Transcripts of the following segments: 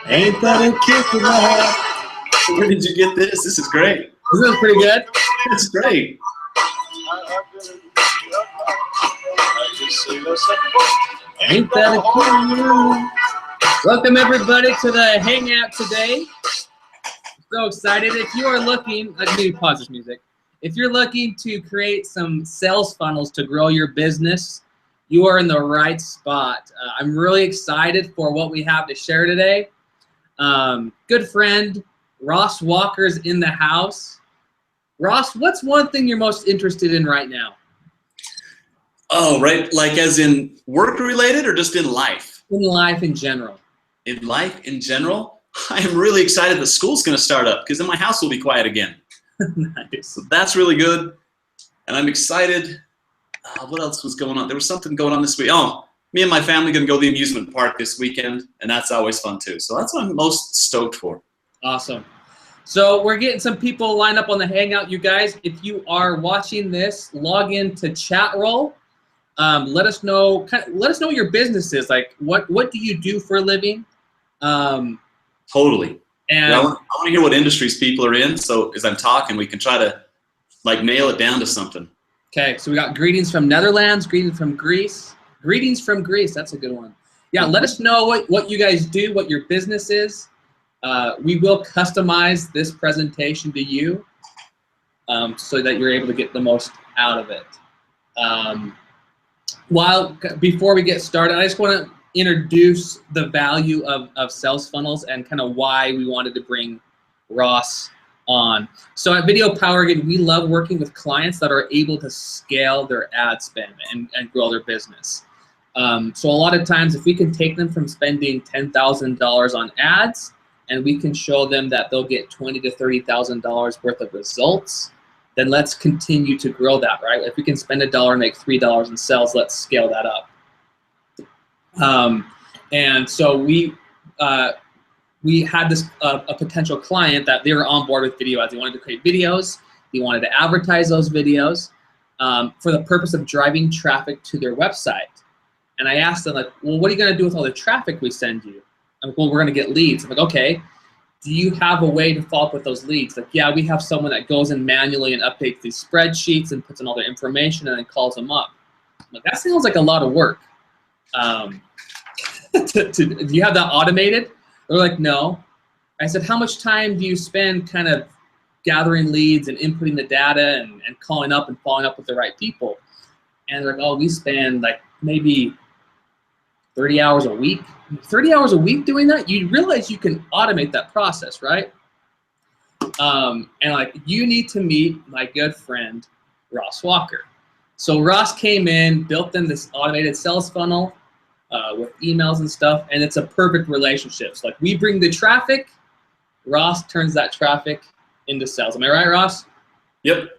Ain't that a kick in the head? Where did you get this? This is great. Isn't this pretty good? It's great. Ain't that a cool? Welcome everybody to the Hangout today. So excited. If you are looking, let me pause this music. If you're looking to create some sales funnels to grow your business, you are in the right spot. I'm really excited for what we have to share today. Good friend, Ross Walker's in the house. Ross, what's one thing you're most interested in right now? Oh, right. Like as in work related or just in life? In life in general. In life in general? I am really excited that school's going to start up because then my house will be quiet again. Nice. So that's really good. And I'm excited. What else was going on? There was something going on this week. Oh, me and my family going to go to the amusement park this weekend, and that's always fun too. So that's what I'm most stoked for. Awesome. So we're getting some people lined up on the Hangout. You guys, if you are watching this, log into Chatroll. Let us know. Let us know what your business is. Like, what do you do for a living? Totally. And yeah, I want to hear what industries people are in. So as I'm talking, we can try to like nail it down to something. Okay. So we got greetings from Netherlands, greetings from Greece, greetings from Greece. That's a good one. Yeah. Let us know what you guys do, what your business is. We will customize this presentation to you so that you're able to get the most out of it. Before we get started, I just want to introduce the value of sales funnels and kind of why we wanted to bring Ross on. So at Video Power, again, we love working with clients that are able to scale their ad spend and grow their business. So a lot of times, if we can take them from spending $10,000 on ads, and we can show them that they'll get $20,000 to $30,000 worth of results, then let's continue to grow that, right? If we can spend $1 and make $3 in sales, let's scale that up. And so we had this a potential client that they were on board with video ads. They wanted to create videos. They wanted to advertise those videos for the purpose of driving traffic to their website. And I asked them, like, well, what are you going to do with all the traffic we send you? I'm like, well, we're going to get leads. I'm like, okay. Do you have a way to follow up with those leads? Like, yeah, we have someone that goes in manually and updates these spreadsheets and puts in all their information and then calls them up. I'm like, that sounds like a lot of work. Do you have that automated? They're like, no. I said, how much time do you spend kind of gathering leads and inputting the data and calling up and following up with the right people? And they're like, oh, we spend like maybe 30 hours a week. 30 hours a week doing that? You realize you can automate that process, right? And like, you need to meet my good friend, Ross Walker. So Ross came in, built them this automated sales funnel with emails and stuff, and it's a perfect relationship. So like, we bring the traffic, Ross turns that traffic into sales. Am I right, Ross? Yep.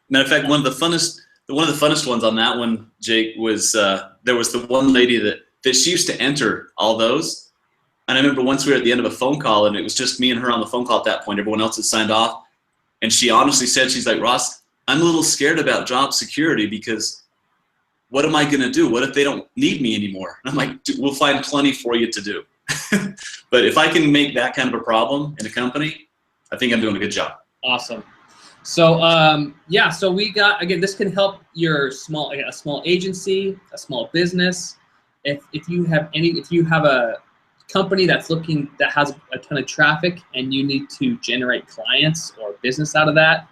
Matter of fact, one of the funnest ones on that one, Jake, was there was the one lady that she used to enter all those. And I remember once we were at the end of a phone call and it was just me and her on the phone call at that point. Everyone else had signed off. And she honestly said, she's like, Ross, I'm a little scared about job security because what am I going to do? What if they don't need me anymore? And I'm like, we'll find plenty for you to do. But if I can make that kind of a problem in a company, I think I'm doing a good job. Awesome. So yeah, so we got, again, this can help a small agency, a small business. If you have a company that has a ton of traffic and you need to generate clients or business out of that,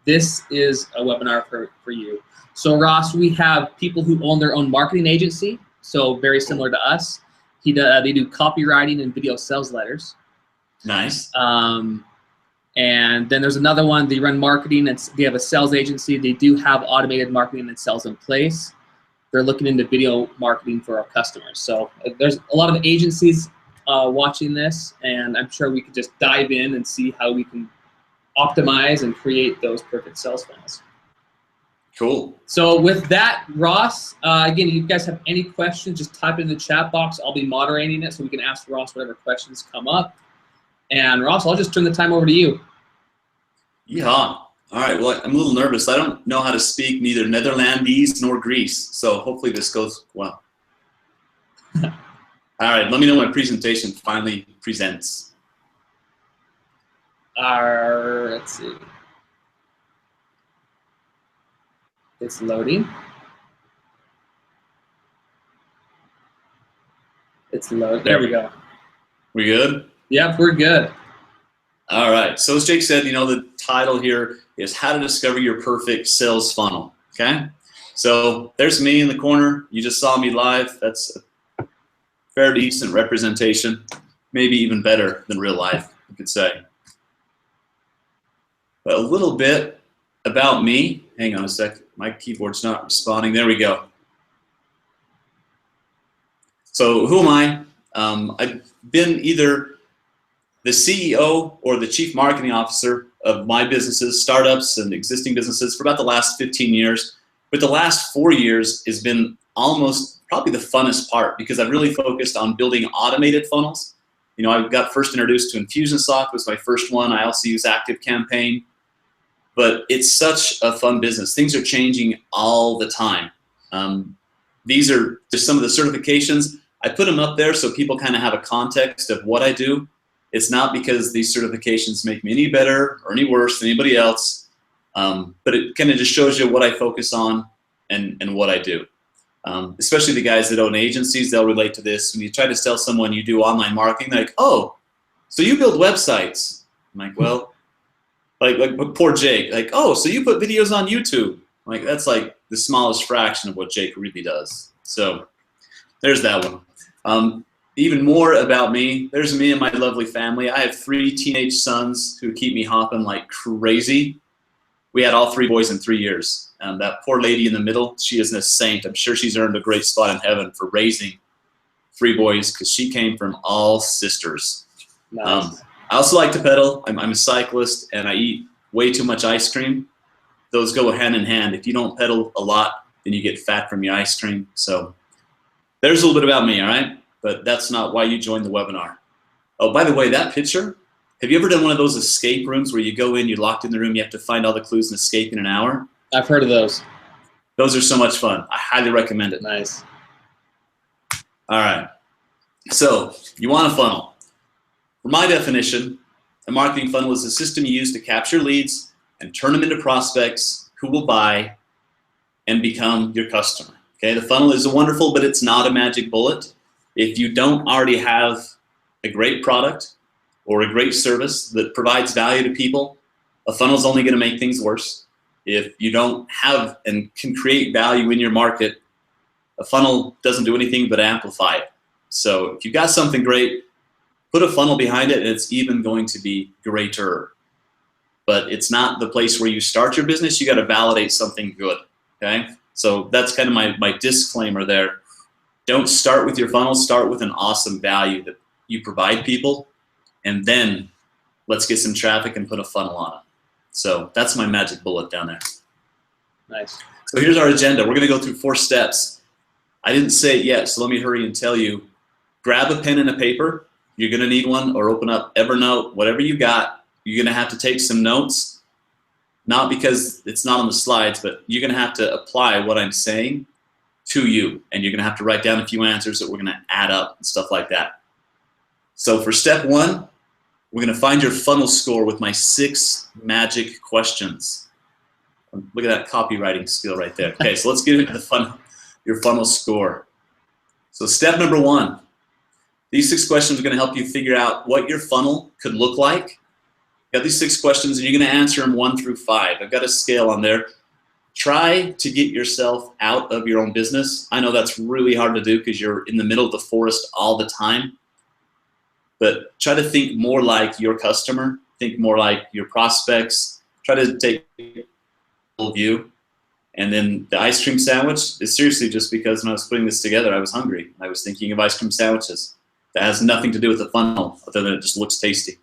this is a webinar for you. So Ross, we have people who own their own marketing agency, so very similar to us. They do copywriting and video sales letters. Nice. And then there's another one, they run marketing, they have a sales agency, they do have automated marketing and sales in place. They're looking into video marketing for our customers. So there's a lot of agencies watching this, and I'm sure we could just dive in and see how we can optimize and create those perfect sales funnels. Cool. So with that, Ross, again, if you guys have any questions, just type it in the chat box. I'll be moderating it so we can ask Ross whatever questions come up. And Ross, I'll just turn the time over to you. Yeah. All right. Well, I'm a little nervous. I don't know how to speak neither Netherlandese nor Greece, so hopefully this goes well. All right, let me know when my presentation finally presents. Let's see. It's loading. It's loading. There we go. We good? Yep, we're good. All right. So as Jake said, the title here is How to Discover Your Perfect Sales Funnel. Okay. So there's me in the corner. You just saw me live. That's a fairly decent representation, maybe even better than real life, you could say. But a little bit about me. Hang on a sec. My keyboard's not responding. There we go. So who am I? I've been either the CEO or the Chief Marketing Officer of my businesses, startups and existing businesses for about the last 15 years. But the last 4 years has been almost probably the funnest part because I've really focused on building automated funnels. I got first introduced to Infusionsoft, was my first one. I also use ActiveCampaign. But it's such a fun business. Things are changing all the time. These are just some of the certifications. I put them up there so people kind of have a context of what I do. It's not because these certifications make me any better or any worse than anybody else, but it kind of just shows you what I focus on and what I do. Especially the guys that own agencies, they'll relate to this. When you try to tell someone you do online marketing, they're like, oh, so you build websites. I'm like, well, like poor Jake, like, oh, so you put videos on YouTube. Like, that's like the smallest fraction of what Jake really does. So there's that one. Even more about me, there's me and my lovely family. I have 3 teenage sons who keep me hopping like crazy. We had all 3 boys in 3 years. That poor lady in the middle, she is a saint. I'm sure she's earned a great spot in heaven for raising 3 boys because she came from all sisters. Nice. I also like to pedal. I'm a cyclist and I eat way too much ice cream. Those go hand in hand. If you don't pedal a lot, then you get fat from your ice cream. So there's a little bit about me, all right? But that's not why you joined the webinar. Oh, by the way, that picture, have you ever done one of those escape rooms where you go in, you're locked in the room, you have to find all the clues and escape in an hour? I've heard of those. Those are so much fun. I highly recommend it. Nice. All right. So you want a funnel. For my definition, a marketing funnel is a system you use to capture leads and turn them into prospects who will buy and become your customer. Okay, the funnel is wonderful, but it's not a magic bullet. If you don't already have a great product or a great service that provides value to people, a funnel is only going to make things worse. If you don't have and can create value in your market, a funnel doesn't do anything but amplify it. So if you've got something great, put a funnel behind it and it's even going to be greater. But it's not the place where you start your business. You got to validate something good, okay? So that's kind of my disclaimer there. Don't start with your funnel, start with an awesome value that you provide people, and then let's get some traffic and put a funnel on it. So that's my magic bullet down there. Nice. So here's our agenda. We're gonna go through 4 steps. I didn't say it yet, so let me hurry and tell you. Grab a pen and a paper. You're gonna need one, or open up Evernote, whatever you got. You're gonna have to take some notes, not because it's not on the slides, but you're gonna have to apply what I'm saying to you, and you're gonna have to write down a few answers that we're gonna add up and stuff like that. So for step 1, we're gonna find your funnel score with my 6 magic questions. Look at that copywriting skill right there. Okay, so let's get into your funnel score. So step number 1, these 6 questions are gonna help you figure out what your funnel could look like. You got these 6 questions and you're gonna answer them 1 through 5. I've got a scale on there. Try to get yourself out of your own business. I know that's really hard to do because you're in the middle of the forest all the time. But try to think more like your customer. Think more like your prospects. Try to take a full view. And then the ice cream sandwich is seriously just because when I was putting this together, I was hungry. I was thinking of ice cream sandwiches. That has nothing to do with the funnel, other than it just looks tasty.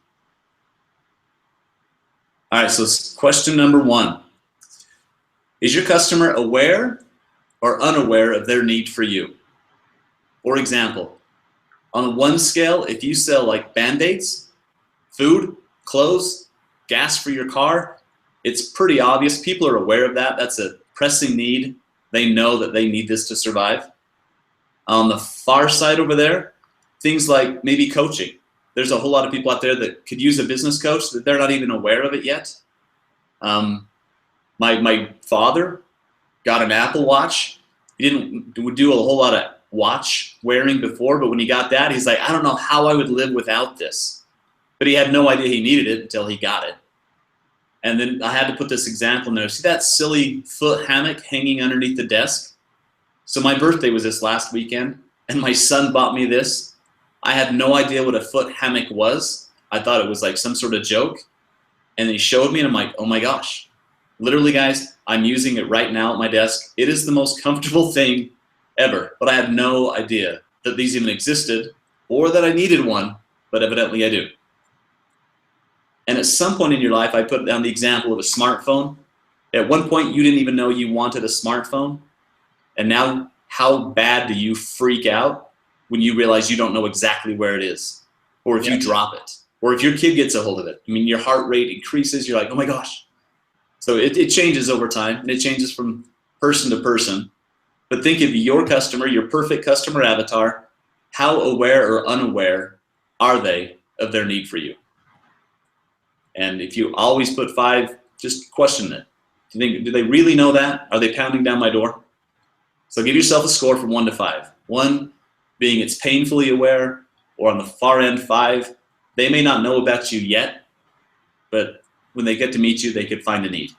All right, so question number 1. Is your customer aware or unaware of their need for you? For example, on 1 scale, if you sell like Band-Aids, food, clothes, gas for your car, it's pretty obvious. People are aware of that. That's a pressing need. They know that they need this to survive. On the far side over there, things like maybe coaching. There's a whole lot of people out there that could use a business coach that they're not even aware of it yet. My father got an Apple Watch. He didn't do a whole lot of watch wearing before, but when he got that, he's like, I don't know how I would live without this. But he had no idea he needed it until he got it. And then I had to put this example in there. See that silly foot hammock hanging underneath the desk? So my birthday was this last weekend, and my son bought me this. I had no idea what a foot hammock was. I thought it was like some sort of joke. And then he showed me, and I'm like, oh my gosh. Literally, guys, I'm using it right now at my desk. It is the most comfortable thing ever. But I had no idea that these even existed or that I needed one, but evidently I do. And at some point in your life, I put down the example of a smartphone. At one point, you didn't even know you wanted a smartphone. And now, how bad do you freak out when you realize you don't know exactly where it is? Or if you drop it? Or if your kid gets a hold of it? I mean, your heart rate increases. You're like, oh my gosh. So it changes over time, and it changes from person to person. But think of your customer, your perfect customer avatar. How aware or unaware are they of their need for you? And if you always put 5, just question it. Do they really know that? Are they pounding down my door? So give yourself a score from 1 to 5. 1 being it's painfully aware, or on the far end 5, they may not know about you yet, but when they get to meet you, they could find a need.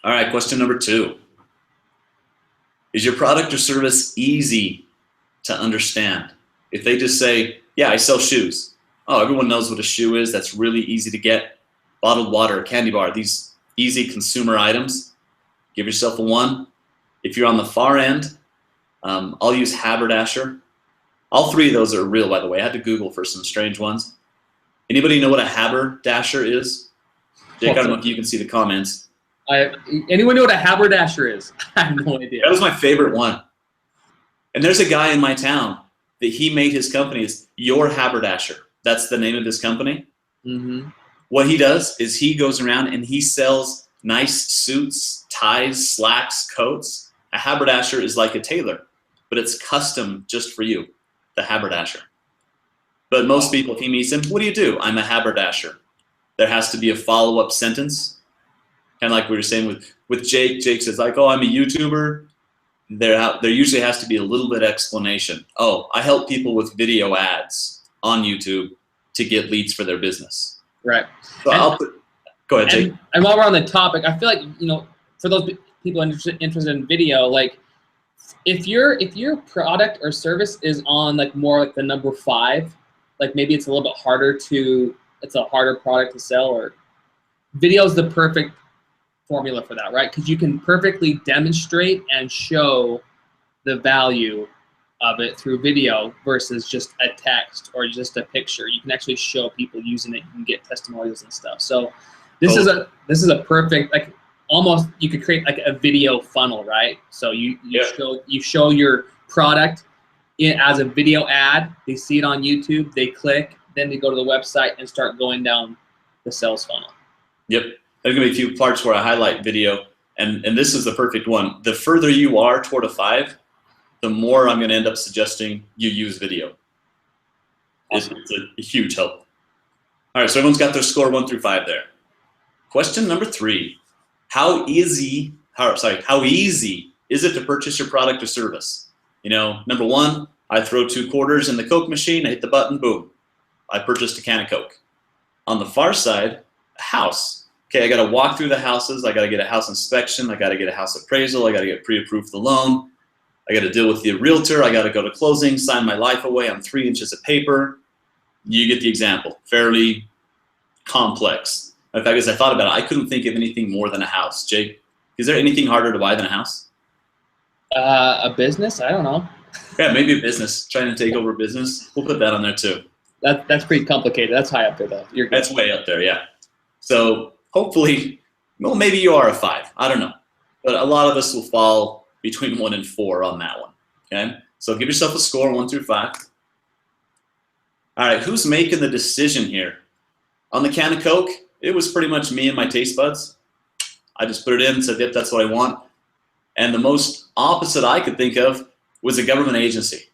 All right, question number 2. Is your product or service easy to understand? If they just say, yeah, I sell shoes. Oh, everyone knows what a shoe is. That's really easy to get. Bottled water, candy bar, these easy consumer items. Give yourself a 1. If you're on the far end, I'll use haberdasher. All 3 of those are real, by the way. I had to Google for some strange ones. Anybody know what a haberdasher is? Jake, I don't know if you can see the comments. Anyone know what a haberdasher is? I have no idea. That was my favorite one. And there's a guy in my town that he made his company is Your Haberdasher. That's the name of his company. Mm-hmm. What he does is he goes around and he sells nice suits, ties, slacks, coats. A haberdasher is like a tailor, but it's custom just for you, the haberdasher. But most people, if he meets him, what do you do? I'm a haberdasher. There has to be a follow-up sentence. Kind of like we were saying with Jake. Jake says like, oh, I'm a YouTuber. There usually has to be a little bit of explanation. Oh, I help people with video ads on YouTube to get leads for their business. Right. So go ahead, Jake. And while we're on the topic, I feel like, for those people interested in video, like if your product or service is on like more like the number 5, like maybe it's a little bit harder it's a harder product to sell, or video is the perfect formula for that, right? Because you can perfectly demonstrate and show the value of it through video versus just a text or just a picture. You can actually show people using it. You can get testimonials and stuff. So this is a perfect, like almost you could create like a video funnel, right? So you show your product as a video ad. They see it on YouTube. They click. Then they go to the website and start going down the sales funnel. Yep. There's going to be a few parts where I highlight video, and this is the perfect one. The further you are toward a 5, the more I'm going to end up suggesting you use video. Awesome. It's a huge help. All right, so everyone's got their score 1 through 5 there. Question number 3. How easy is it to purchase your product or service? Number 1, I throw 2 quarters in the Coke machine, I hit the button, boom. I purchased a can of Coke. On the far side, a house. Okay, I got to walk through the houses. I got to get a house inspection. I got to get a house appraisal. I got to get pre-approved for the loan. I got to deal with the realtor. I got to go to closing, sign my life away on 3 inches of paper. You get the example. Fairly complex. In fact, as I thought about it, I couldn't think of anything more than a house. Jake, is there anything harder to buy than a house? A business? I don't know. Yeah, maybe a business. Trying to take over a business. We'll put that on there too. That's pretty complicated. That's high up there, though. That's way up there, yeah. So hopefully, well, maybe you are a 5. I don't know. But a lot of us will fall between 1 and 4 on that one. Okay? So give yourself a score 1 through 5. All right, who's making the decision here? On the can of Coke, it was pretty much me and my taste buds. I just put it in and said, yep, that's what I want. And the most opposite I could think of was a government agency.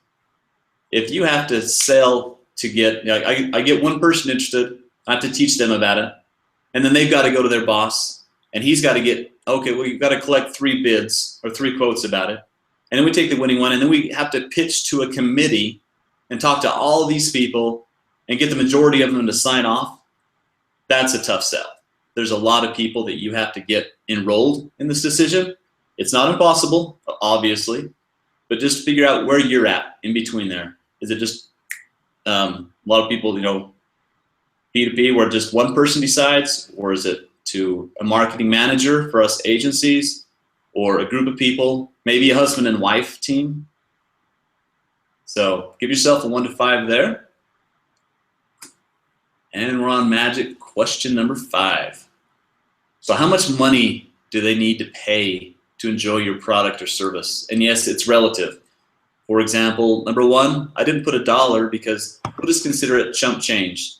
if you have to sell to get, I get one person interested, I have to teach them about it, and then they've got to go to their boss, and he's got to get, okay, well, you've got to collect 3 bids or 3 quotes about it, and then we take the winning one, and then we have to pitch to a committee and talk to all these people and get the majority of them to sign off. That's a tough sell. There's a lot of people that you have to get enrolled in this decision. It's not impossible, obviously, but just figure out where you're at in between there. Is it just a lot of people, P2P where just one person decides, or is it to a marketing manager for us agencies, or a group of people, maybe a husband and wife team? So give yourself a 1 to 5 there. And we're on magic question number 5. So how much money do they need to pay to enjoy your product or service? And yes, it's relative. For example, number 1, I didn't put $1 because we'll just consider it chump change.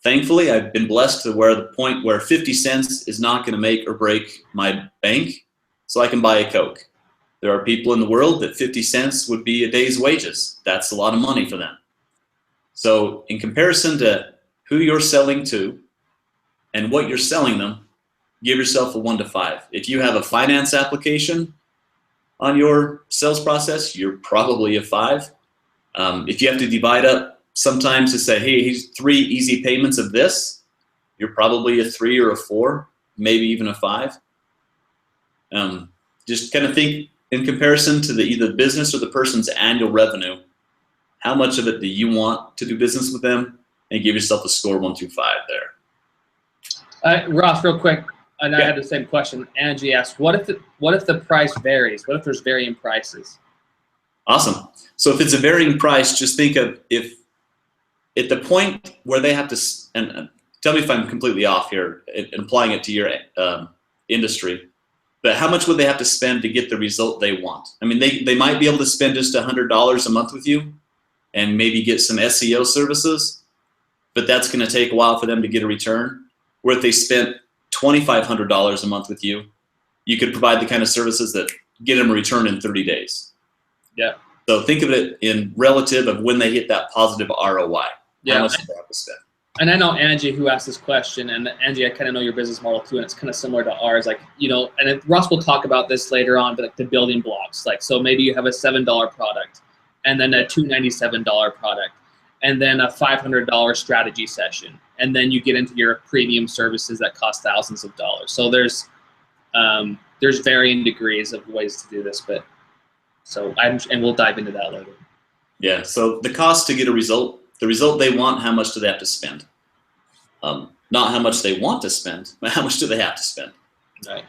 Thankfully, I've been blessed to where the point where 50 cents is not going to make or break my bank, so I can buy a Coke. There are people in the world that 50 cents would be a day's wages. That's a lot of money for them. So in comparison to who you're selling to and what you're selling them, give yourself a 1 to 5. If you have a finance application on your sales process, you're probably a 5. If you have to divide up sometimes to say, hey, here's 3 easy payments of this, you're probably a 3 or a 4, maybe even a 5. Just kind of think in comparison to either the business or the person's annual revenue, how much of it do you want to do business with them, and give yourself a score 1 through 5 there. Ross, real quick, and Yeah. I had the same question. Angie asked, what if the price varies? What if there's varying prices? Awesome. So if it's a varying price, just think of if at the point where they have to, and tell me if I'm completely off here, applying it to your industry, but how much would they have to spend to get the result they want? I mean, they might be able to spend just $100 a month with you and maybe get some SEO services, but that's going to take a while for them to get a return. Where if they spent $2,500 a month with you, you could provide the kind of services that get them a return in 30 days. Yeah. So think of it in relative of when they hit that positive ROI. Yeah. How much do they have to spend? And I know Angie who asked this question, and Angie, I kind of know your business model too, and it's kind of similar to ours. Like, Ross will talk about this later on, but like the building blocks. Like, so maybe you have a $7 product, and then a $297 product, and then a $500 strategy session, and then you get into your premium services that cost thousands of dollars. So there's varying degrees of ways to do this, but and we'll dive into that later. Yeah. So the cost to get a result. The result they want, how much do they have to spend? Not how much they want to spend, but how much do they have to spend? Right.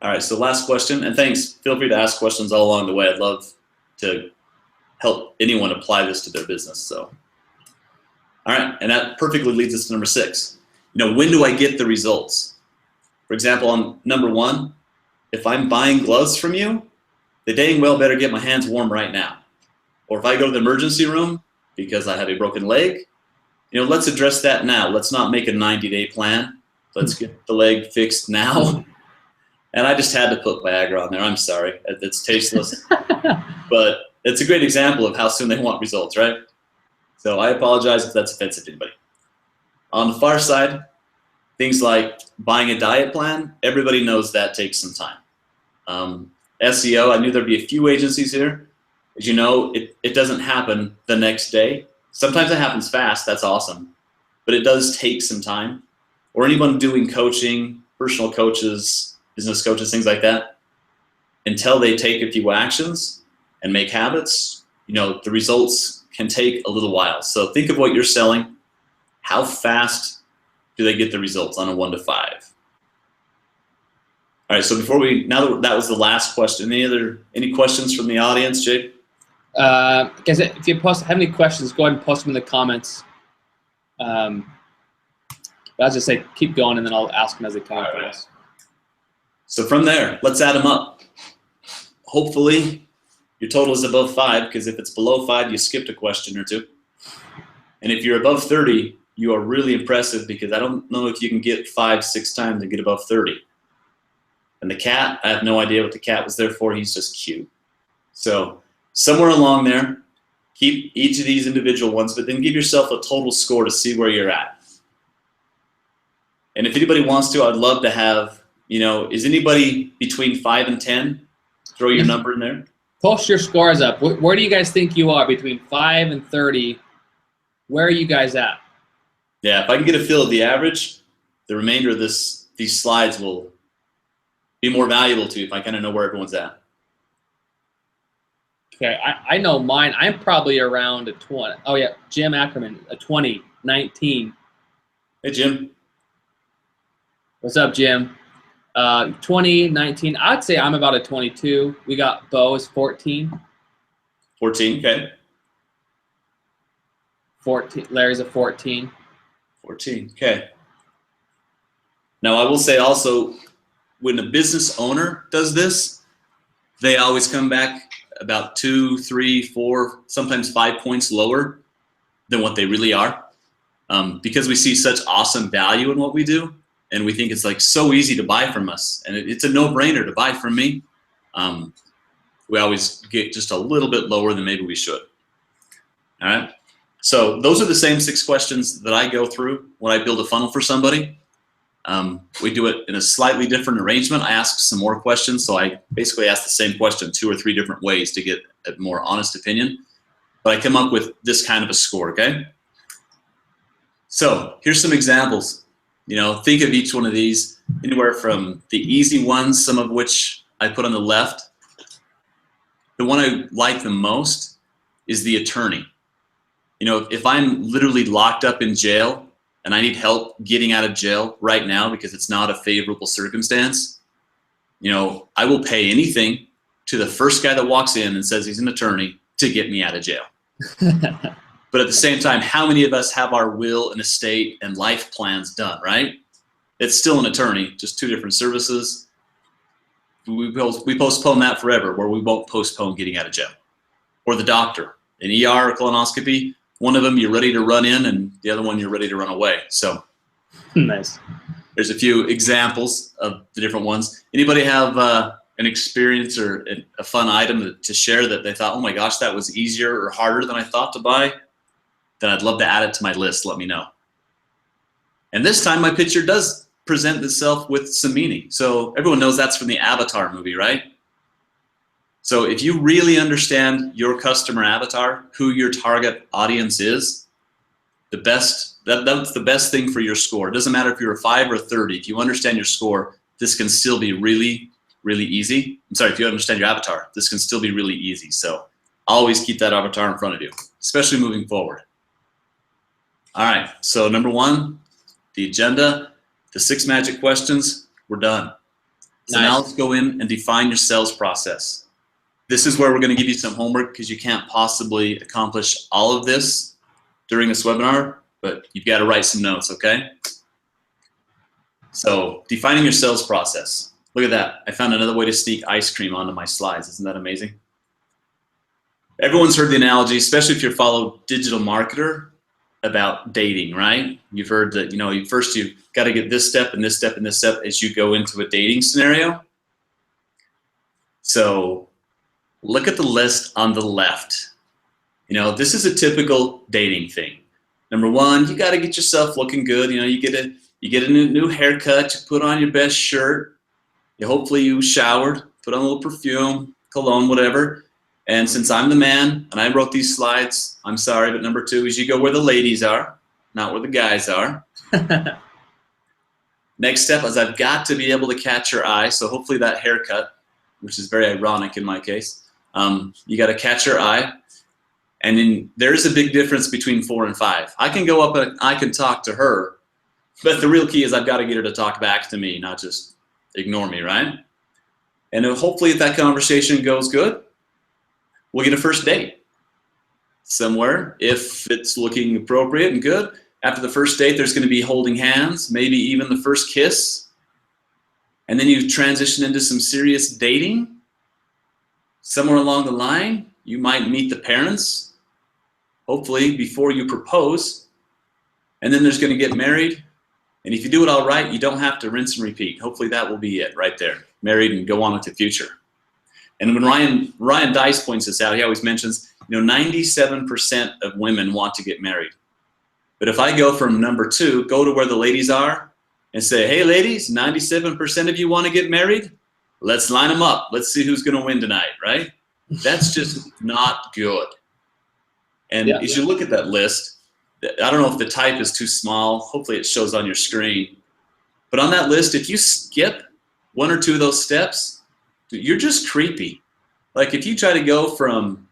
All right, so last question, and thanks. Feel free to ask questions all along the way. I'd love to help anyone apply this to their business. So, all right, and that perfectly leads us to number 6. When do I get the results? For example, on number 1, if I'm buying gloves from you, they dang well better get my hands warm right now. Or if I go to the emergency room, because I have a broken leg, let's address that now. Let's not make a 90-day plan. Let's get the leg fixed now. And I just had to put Viagra on there. I'm sorry. It's tasteless. But it's a great example of how soon they want results, right? So I apologize if that's offensive to anybody. On the far side, things like buying a diet plan, everybody knows that takes some time. SEO, I knew there'd be a few agencies here. As you know, it doesn't happen the next day. Sometimes it happens fast, that's awesome. But it does take some time. Or anyone doing coaching, personal coaches, business coaches, things like that, until they take a few actions and make habits, the results can take a little while. So think of what you're selling. How fast do they get the results on a 1 to 5? All right, so now that was the last question, any questions from the audience, Jake? Guys, if you have any questions, go ahead and post them in the comments. But I'll just say keep going, and then I'll ask them as they come up. Right. So from there, let's add them up. Hopefully, your total is above 5, because if it's below 5, you skipped a question or 2. And if you're above 30, you are really impressive, because I don't know if you can get 5-6 times and get above 30. And the cat, I have no idea what the cat was there for. He's just cute. So somewhere along there, Keep each of these individual ones, but then give yourself a total score to see where you're at. And if anybody wants to, I'd love to have, is anybody between 5 and 10? Throw your number in there. Post your scores up. Where do you guys think you are between 5 and 30? Where are you guys at? Yeah, if I can get a feel of the average, the remainder of these slides will be more valuable to you if I kind of know where everyone's at. Okay, I know mine. I'm probably around a 20. Oh, yeah, Jim Ackerman, a 20, 19. Hey, Jim. What's up, Jim? 20, 19. I'd say I'm about a 22. We got Bo is 14. 14, okay. 14. Larry's a 14. 14, okay. Now, I will say also, when a business owner does this, they always come back about 2, 3, 4, sometimes 5 points lower than what they really are, because we see such awesome value in what we do, and we think it's like so easy to buy from us, and it's a no-brainer to buy from me. We always get just a little bit lower than maybe we should. All right. So those are the same 6 questions that I go through when I build a funnel for somebody. We do it in a slightly different arrangement. I ask some more questions, so I basically ask the same question 2 or 3 different ways to get a more honest opinion. But I come up with this kind of a score, okay? So here's some examples. Think of each one of these, anywhere from the easy ones, some of which I put on the left. The one I like the most is the attorney. If I'm literally locked up in jail and I need help getting out of jail right now because it's not a favorable circumstance, I will pay anything to the first guy that walks in and says he's an attorney to get me out of jail. But at the same time, how many of us have our will and estate and life plans done, right? It's still an attorney, just 2 different services. We postpone that forever, where we won't postpone getting out of jail. Or the doctor, an ER or colonoscopy, one of them you're ready to run in and the other one you're ready to run away. So nice. There's a few examples of the different ones. Anybody have an experience or a fun item to share that they thought, oh my gosh, that was easier or harder than I thought to buy? Then I'd love to add it to my list. Let me know. And this time my picture does present itself with some meaning. So everyone knows that's from the Avatar movie, right? So if you really understand your customer avatar, who your target audience is, that's the best thing for your score. It doesn't matter if you're a 5 or a 30. If you understand your score, this can still be really, really easy. I'm sorry, if you understand your avatar, this can still be really easy. So always keep that avatar in front of you, especially moving forward. All right, so number 1, the agenda, the 6 magic questions, we're done. So nice. Now let's go in and define your sales process. This is where we're going to give you some homework because you can't possibly accomplish all of this during this webinar, but you've got to write some notes, okay? So defining your sales process. Look at that. I found another way to sneak ice cream onto my slides. Isn't that amazing? Everyone's heard the analogy, especially if you follow digital marketer, about dating, right? You've heard that, first you've got to get this step and this step and this step as you go into a dating scenario. So look at the list on the left. This is a typical dating thing. Number 1, you got to get yourself looking good. You get a new haircut, you put on your best shirt, hopefully you showered, put on a little perfume, cologne, whatever. And since I'm the man and I wrote these slides, I'm sorry, but number 2 is you go where the ladies are, not where the guys are. Next step is I've got to be able to catch your eye. So hopefully that haircut, which is very ironic in my case, you got to catch her eye. And then there's a big difference between 4 and 5. I can go up and I can talk to her, but the real key is I've got to get her to talk back to me, not just ignore me, right? And hopefully if that conversation goes good, we'll get a first date somewhere. If it's looking appropriate and good, after the first date, there's going to be holding hands, maybe even the first kiss. And then you transition into some serious dating. Somewhere along the line, you might meet the parents, hopefully before you propose. And then there's going to get married. And if you do it all right, you don't have to rinse and repeat. Hopefully that will be it right there. Married and go on with the future. And when Ryan Dice points this out, he always mentions, 97% of women want to get married. But if I go from number 2, go to where the ladies are and say, hey ladies, 97% of you want to get married? Let's line them up. Let's see who's going to win tonight, right? That's just not good. And as you look at that list, I don't know if the type is too small. Hopefully it shows on your screen. But on that list, if you skip 1 or 2 of those steps, you're just creepy. Like if you try to go from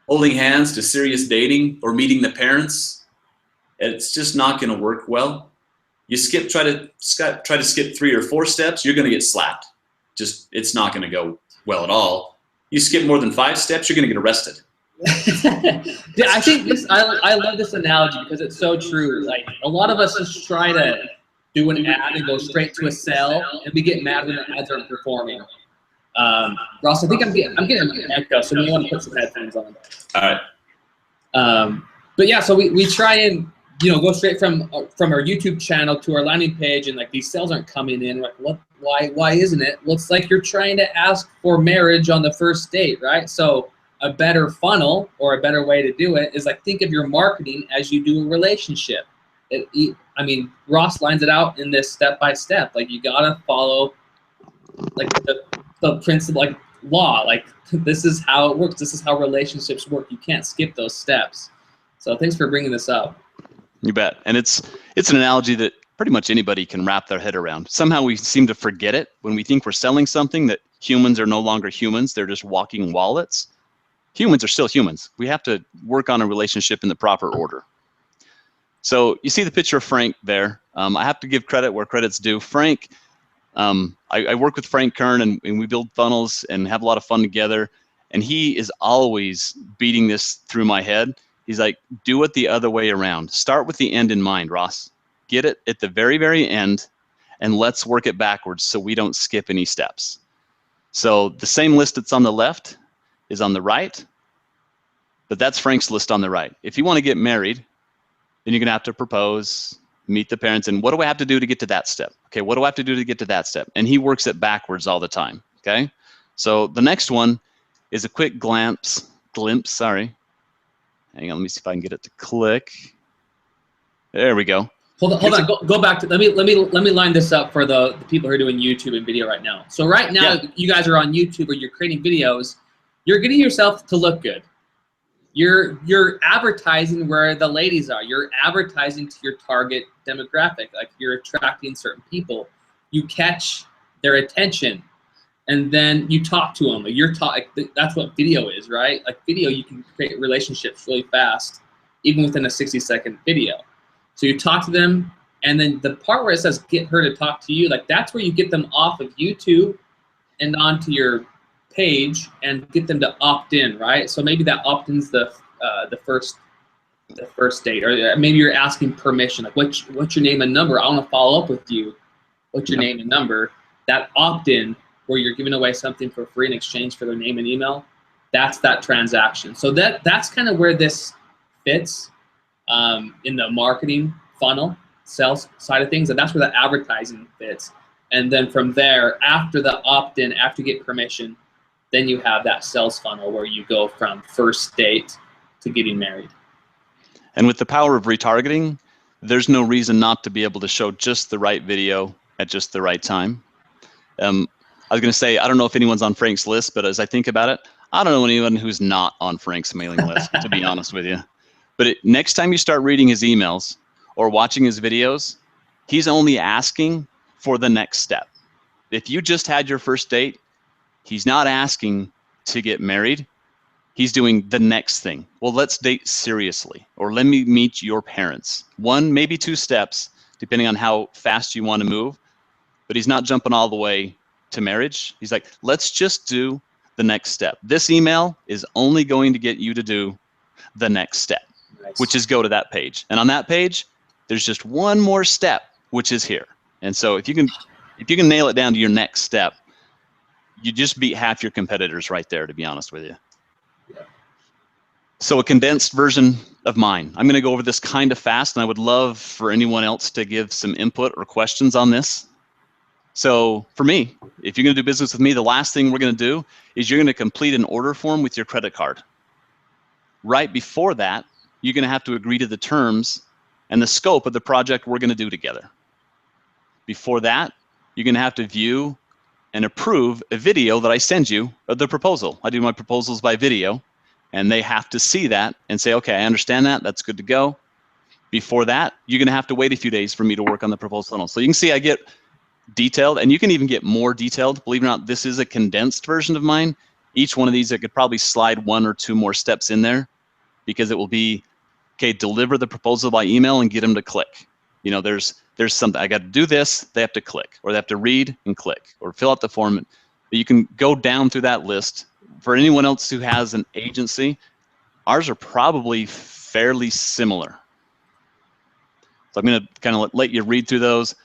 holding hands to serious dating or meeting the parents, it's just not going to work well. You try to skip 3 or 4 steps, you're going to get slapped. It's not going to go well at all. You skip more than 5 steps, you're going to get arrested. Yeah, I think I love this analogy because it's so true. Like a lot of us just try to do an ad and go straight to a sell, and we get mad when the ads aren't performing. Ross, I think I'm getting an echo, so we want to put some headphones on. All right. But yeah, so we try and go straight from our YouTube channel to our landing page, and like these sales aren't coming in. Like what? Why isn't it? Well, it's like you're trying to ask for marriage on the first date, right? So a better funnel or a better way to do it is like think of your marketing as you do a relationship. Ross lines it out in this step by step. Like you gotta follow like the principle, like law. Like this is how it works. This is how relationships work. You can't skip those steps. So thanks for bringing this up. You bet. And it's an analogy that pretty much anybody can wrap their head around. Somehow we seem to forget it when we think we're selling something, that humans are no longer humans. They're just walking wallets. Humans are still humans. We have to work on a relationship in the proper order. So you see the picture of Frank there. I have to give credit where credit's due. Frank, I work with Frank Kern, and we build funnels and have a lot of fun together. And he is always beating this through my head. He's like, do it the other way around. Start with the end in mind, Ross. Get it at the very, very end, and let's work it backwards so we don't skip any steps. So the same list that's on the left is on the right, but that's Frank's list on the right. If you want to get married, then you're going to have to propose, meet the parents, and what do I have to do to get to that step? Okay, what do I have to do to get to that step? And he works it backwards all the time, okay? So the next one is a quick glimpse, sorry. Hang on, let me see if I can get it to click. There we go. Hold on. Go back to let me line this up for the people who are doing YouTube and video right now. So right now, you guys are on YouTube or you're creating videos. You're getting yourself to look good. You're advertising where the ladies are. You're advertising to your target demographic. Like you're attracting certain people. You catch their attention, and then you talk to them. That's what video is, right? Like video, you can create relationships really fast, even within a 60-second video. So you talk to them, and then the part where it says get her to talk to you, like that's where you get them off of YouTube and onto your page and get them to opt in, right? So maybe that opt-in's the first date, or maybe you're asking permission, like what's your name and number? I want to follow up with you. What's your name and number? That opt-in where you're giving away something for free in exchange for their name and email, that's that transaction. So that's kind of where this fits in the marketing funnel, sales side of things, and that's where the advertising fits. And then from there, after the opt-in, after you get permission, then you have that sales funnel where you go from first date to getting married. And with the power of retargeting, there's no reason not to be able to show just the right video at just the right time. I was going to say, I don't know if anyone's on Frank's list, but as I think about it, I don't know anyone who's not on Frank's mailing list, to be honest with you. But next time you start reading his emails or watching his videos, he's only asking for the next step. If you just had your first date, he's not asking to get married. He's doing the next thing. Well, let's date seriously, or let me meet your parents. 1, maybe 2 steps, depending on how fast you want to move. But he's not jumping all the way to marriage. He's like, let's just do the next step. This email is only going to get you to do the next step, which is go to that page. And on that page, there's just one more step, which is here. And so if you can nail it down to your next step, you just beat half your competitors right there, to be honest with you. So a condensed version of mine. I'm going to go over this kind of fast, and I would love for anyone else to give some input or questions on this. So for me, if you're going to do business with me, the last thing we're going to do is you're going to complete an order form with your credit card. Right before that, you're going to have to agree to the terms and the scope of the project we're going to do together. Before that, you're going to have to view and approve a video that I send you of the proposal. I do my proposals by video, and they have to see that and say, okay, I understand that. That's good to go. Before that, you're going to have to wait a few days for me to work on the proposal funnel. So you can see I get detailed, and you can even get more detailed. Believe it or not, this is a condensed version of mine. Each one of these, I could probably slide 1 or 2 more steps in there, because it will be, okay, deliver the proposal by email and get them to click. You know, there's something, I got to do this, they have to click, or they have to read and click, or fill out the form. But you can go down through that list. For anyone else who has an agency, ours are probably fairly similar. So I'm going to kind of let you read through those.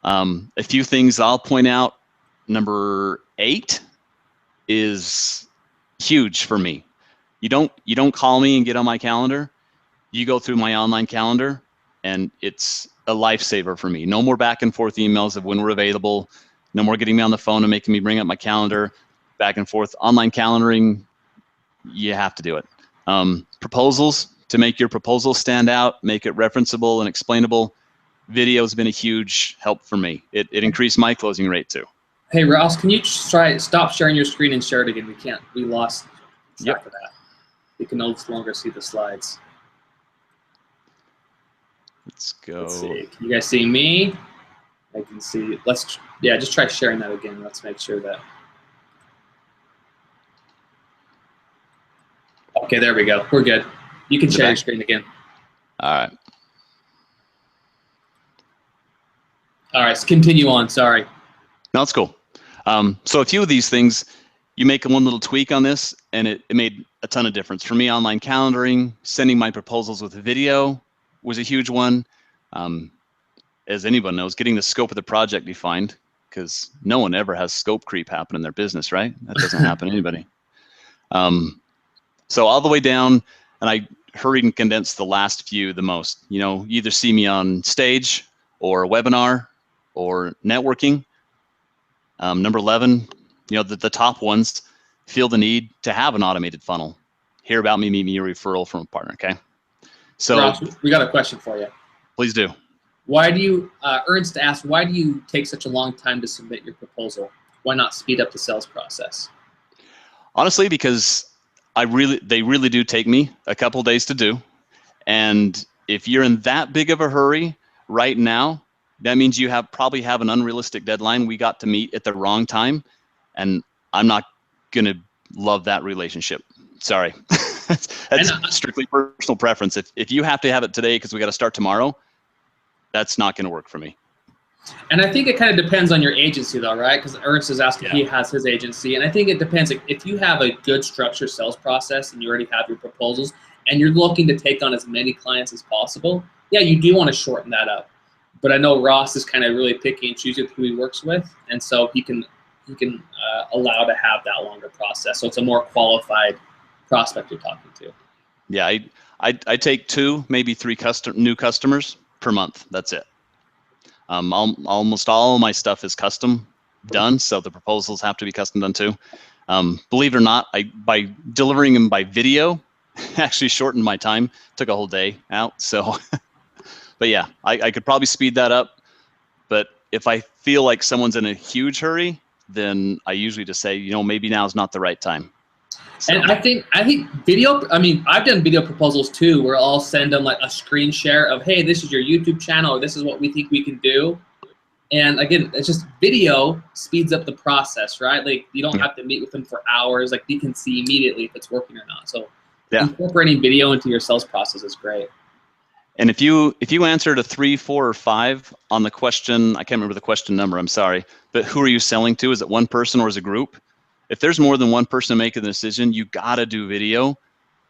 A few things I'll point out. Number 8 is huge for me. You don't call me and get on my calendar. You go through my online calendar, and it's a lifesaver for me. No more back and forth emails of when we're available. No more getting me on the phone and making me bring up my calendar. Back and forth. Online calendaring, you have to do it. Proposals, to make your proposal stand out, make it referenceable and explainable. Video has been a huge help for me. It increased my closing rate too. Hey Ross, can you stop sharing your screen and share it again? We lost track of that. We can no longer see the slides. Let's go. Let's see. Can you guys see me? I can see. Just try sharing that again. Let's make sure that. Okay, there we go. We're good. You can share your screen again. All right. All right, so continue on. Sorry. No, it's cool. So a few of these things, you make one little tweak on this, and it made a ton of difference. For me, online calendaring, sending my proposals with video was a huge one. As anyone knows, getting the scope of the project defined, because no one ever has scope creep happen in their business, right? That doesn't happen to anybody. So all the way down, and I hurried and condensed the last few the most. You know, you either see me on stage or a webinar or networking. Number 11, you know, the top ones, feel the need to have an automated funnel. Hear about me, meet me, a referral from a partner, okay? So Ross, we got a question for you. Please do. Why do you, Ernst asked, why do you take such a long time to submit your proposal? Why not speed up the sales process? Honestly, because they really do take me a couple days to do. And if you're in that big of a hurry right now, that means you probably have an unrealistic deadline we got to meet at the wrong time. And I'm not going to love that relationship. Sorry. That's strictly personal preference. If you have to have it today because we got to start tomorrow, that's not going to work for me. And I think it kind of depends on your agency though, right? Because Ernst is asking if he has his agency. And I think it depends. If you have a good structured sales process and you already have your proposals and you're looking to take on as many clients as possible, yeah, you do want to shorten that up. But I know Ross is kind of really picky and choosy with who he works with. And so he can allow to have that longer process. So it's a more qualified prospect you're talking to. Yeah, I take 2, maybe 3 new customers per month. That's it. Almost all of my stuff is custom done, so the proposals have to be custom done too. Believe it or not, by delivering them by video, actually shortened my time. Took a whole day out. So, but yeah, I could probably speed that up. But if I feel like someone's in a huge hurry, then I usually just say, you know, maybe now is not the right time. So. And I think video, I mean, I've done video proposals too, where I'll send them like a screen share of, hey, this is your YouTube channel, or this is what we think we can do. And again, it's just video speeds up the process, right? Like you don't have to meet with them for hours. Like you can see immediately if it's working or not. So incorporating video into your sales process is great. And if you answered a 3, 4, or 5 on the question, I can't remember the question number, I'm sorry, but who are you selling to? Is it one person or is it a group? If there's more than one person making the decision, you gotta do video,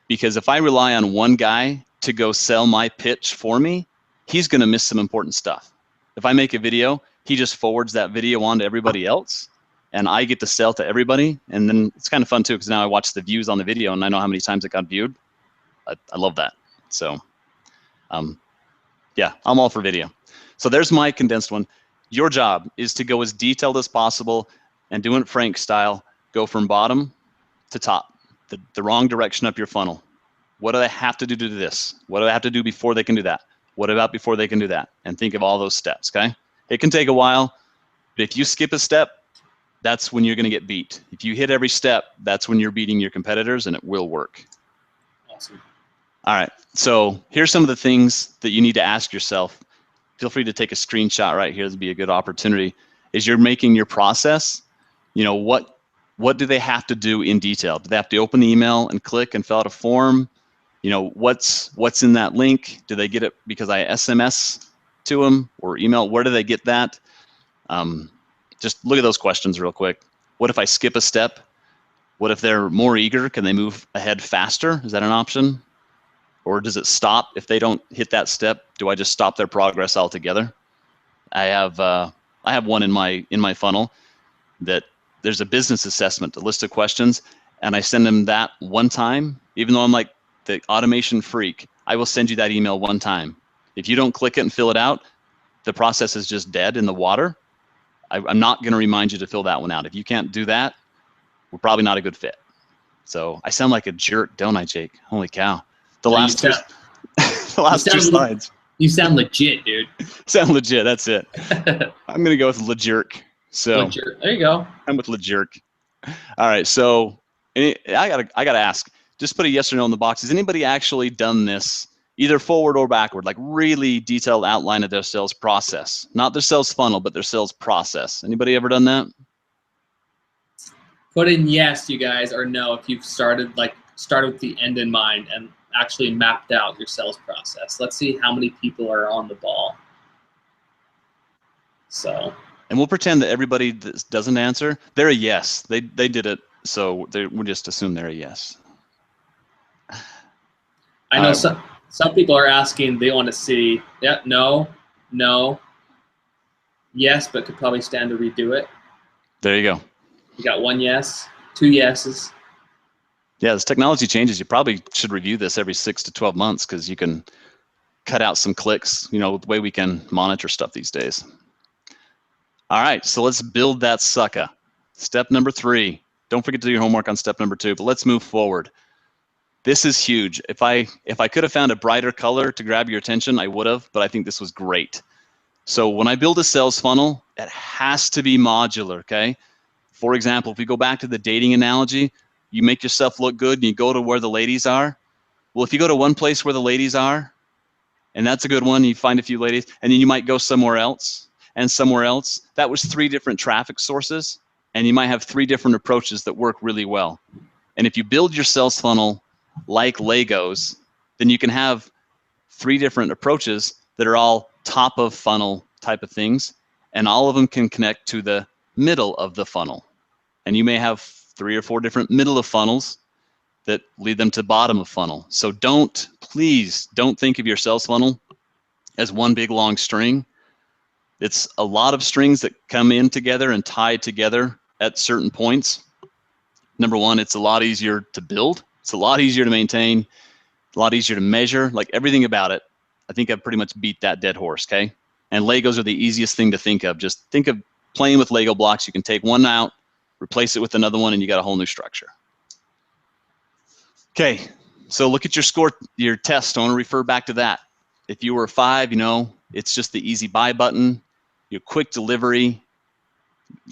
because if I rely on one guy to go sell my pitch for me, he's gonna miss some important stuff. If I make a video, he just forwards that video on to everybody else, and I get to sell to everybody. And then it's kind of fun too, because now I watch the views on the video and I know how many times it got viewed. I love that. So, yeah, I'm all for video. So there's my condensed one. Your job is to go as detailed as possible and doing it Frank style, go from bottom to top, the wrong direction up your funnel. What do they have to do to do this? What do they have to do before they can do that? What about before they can do that? And think of all those steps, okay? It can take a while, but if you skip a step, that's when you're going to get beat. If you hit every step, that's when you're beating your competitors, and it will work. Awesome. All right, so here's some of the things that you need to ask yourself. Feel free to take a screenshot right here. This would be a good opportunity. Is you're making your process, you know, what do they have to do in detail? Do they have to open the email and click and fill out a form? You know, what's in that link? Do they get it because I SMS to them or email? Where do they get that? Just look at those questions real quick. What if I skip a step? What if they're more eager? Can they move ahead faster? Is that an option? Or does it stop if they don't hit that step? Do I just stop their progress altogether? I have one in my funnel that there's a business assessment, a list of questions, and I send them that one time. Even though I'm like the automation freak, I will send you that email one time. If you don't click it and fill it out, the process is just dead in the water. I'm not going to remind you to fill that one out. If you can't do that, we're probably not a good fit. So I sound like a jerk, don't I, Jake? Holy cow. The last two slides. You sound legit, dude. Sound legit, that's it. I'm going to go with legit. So legit. There you go. I'm with legit. All right, so I gotta ask, just put a yes or no in the box. Has anybody actually done this either forward or backward, like really detailed outline of their sales process? Not their sales funnel, but their sales process. Anybody ever done that? Put in yes, you guys, or no if you've started with the end in mind and actually mapped out your sales process. Let's see how many people are on the ball. So. And we'll pretend that everybody that doesn't answer, they're a yes. They did it, so we'll just assume they're a yes. I know some people are asking, they want to see, yeah, no, yes, but could probably stand to redo it. There you go. You got one yes, two yeses. Yeah, as technology changes, you probably should review this every 6 to 12 months because you can cut out some clicks, you know, the way we can monitor stuff these days. All right, so let's build that sucker. Step number 3. Don't forget to do your homework on step number 2, but let's move forward. This is huge. If I could have found a brighter color to grab your attention, I would have, but I think this was great. So when I build a sales funnel, it has to be modular, okay? For example, if we go back to the dating analogy, you make yourself look good and you go to where the ladies are. Well, if you go to one place where the ladies are, and that's a good one, you find a few ladies, and then you might go somewhere else and somewhere else. That was 3 different traffic sources, and you might have 3 different approaches that work really well. And if you build your sales funnel like Legos, then you can have 3 different approaches that are all top of funnel type of things, and all of them can connect to the middle of the funnel. And you may have 3 or 4 different middle of funnels that lead them to bottom of funnel. So please don't think of your sales funnel as one big long string. It's a lot of strings that come in together and tie together at certain points. Number one, it's a lot easier to build. It's a lot easier to maintain, a lot easier to measure, like everything about it. I think I've pretty much beat that dead horse, okay? And Legos are the easiest thing to think of. Just think of playing with Lego blocks. You can take one out, replace it with another one, and you got a whole new structure. Okay, so look at your score, your test. I want to refer back to that. If you were a 5, you know, it's just the easy buy button, your quick delivery,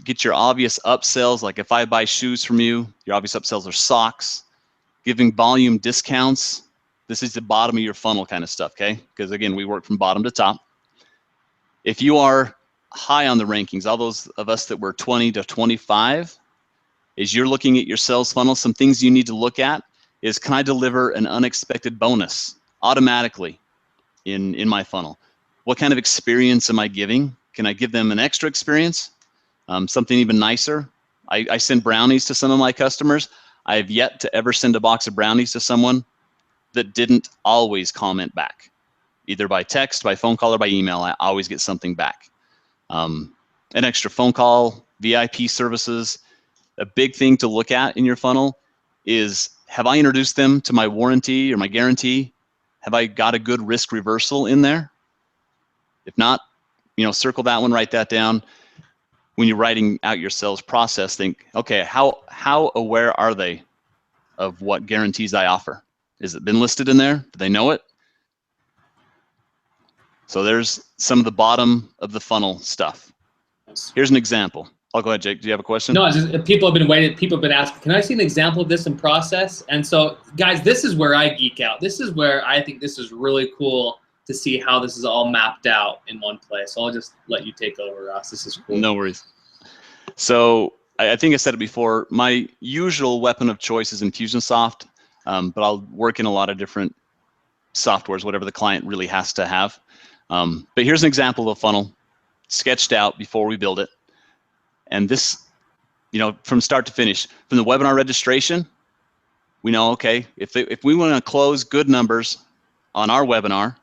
get your obvious upsells. Like if I buy shoes from you, your obvious upsells are socks, giving volume discounts. This is the bottom of your funnel kind of stuff, okay? Because again, we work from bottom to top. If you are high on the rankings, all those of us that were 20 to 25, is you're looking at your sales funnel, some things you need to look at is, can I deliver an unexpected bonus automatically in my funnel? What kind of experience am I giving? Can I give them an extra experience? Something even nicer? I send brownies to some of my customers. I have yet to ever send a box of brownies to someone that didn't always comment back, either by text, by phone call, or by email. I always get something back. An extra phone call, VIP services. A big thing to look at in your funnel is, have I introduced them to my warranty or my guarantee? Have I got a good risk reversal in there? If not, circle that one, write that down. When you're writing out your sales process, think, okay, how aware are they of what guarantees I offer? Is it been listed in there? Do they know it? So there's some of the bottom of the funnel stuff. Here's an example. I'll go ahead, Jake. Do you have a question? No, it's just, people have been waiting. People have been asking, can I see an example of this in process? And so, guys, this is where I geek out. This is where I think this is really cool to see how this is all mapped out in one place. So I'll just let you take over, Ross. This is cool. No worries. So I think I said it before. My usual weapon of choice is Infusionsoft, but I'll work in a lot of different softwares, whatever the client really has to have. But here's an example of a funnel sketched out before we build it. And this, from start to finish, from the webinar registration, we know, okay, if we want to close good numbers on our webinar,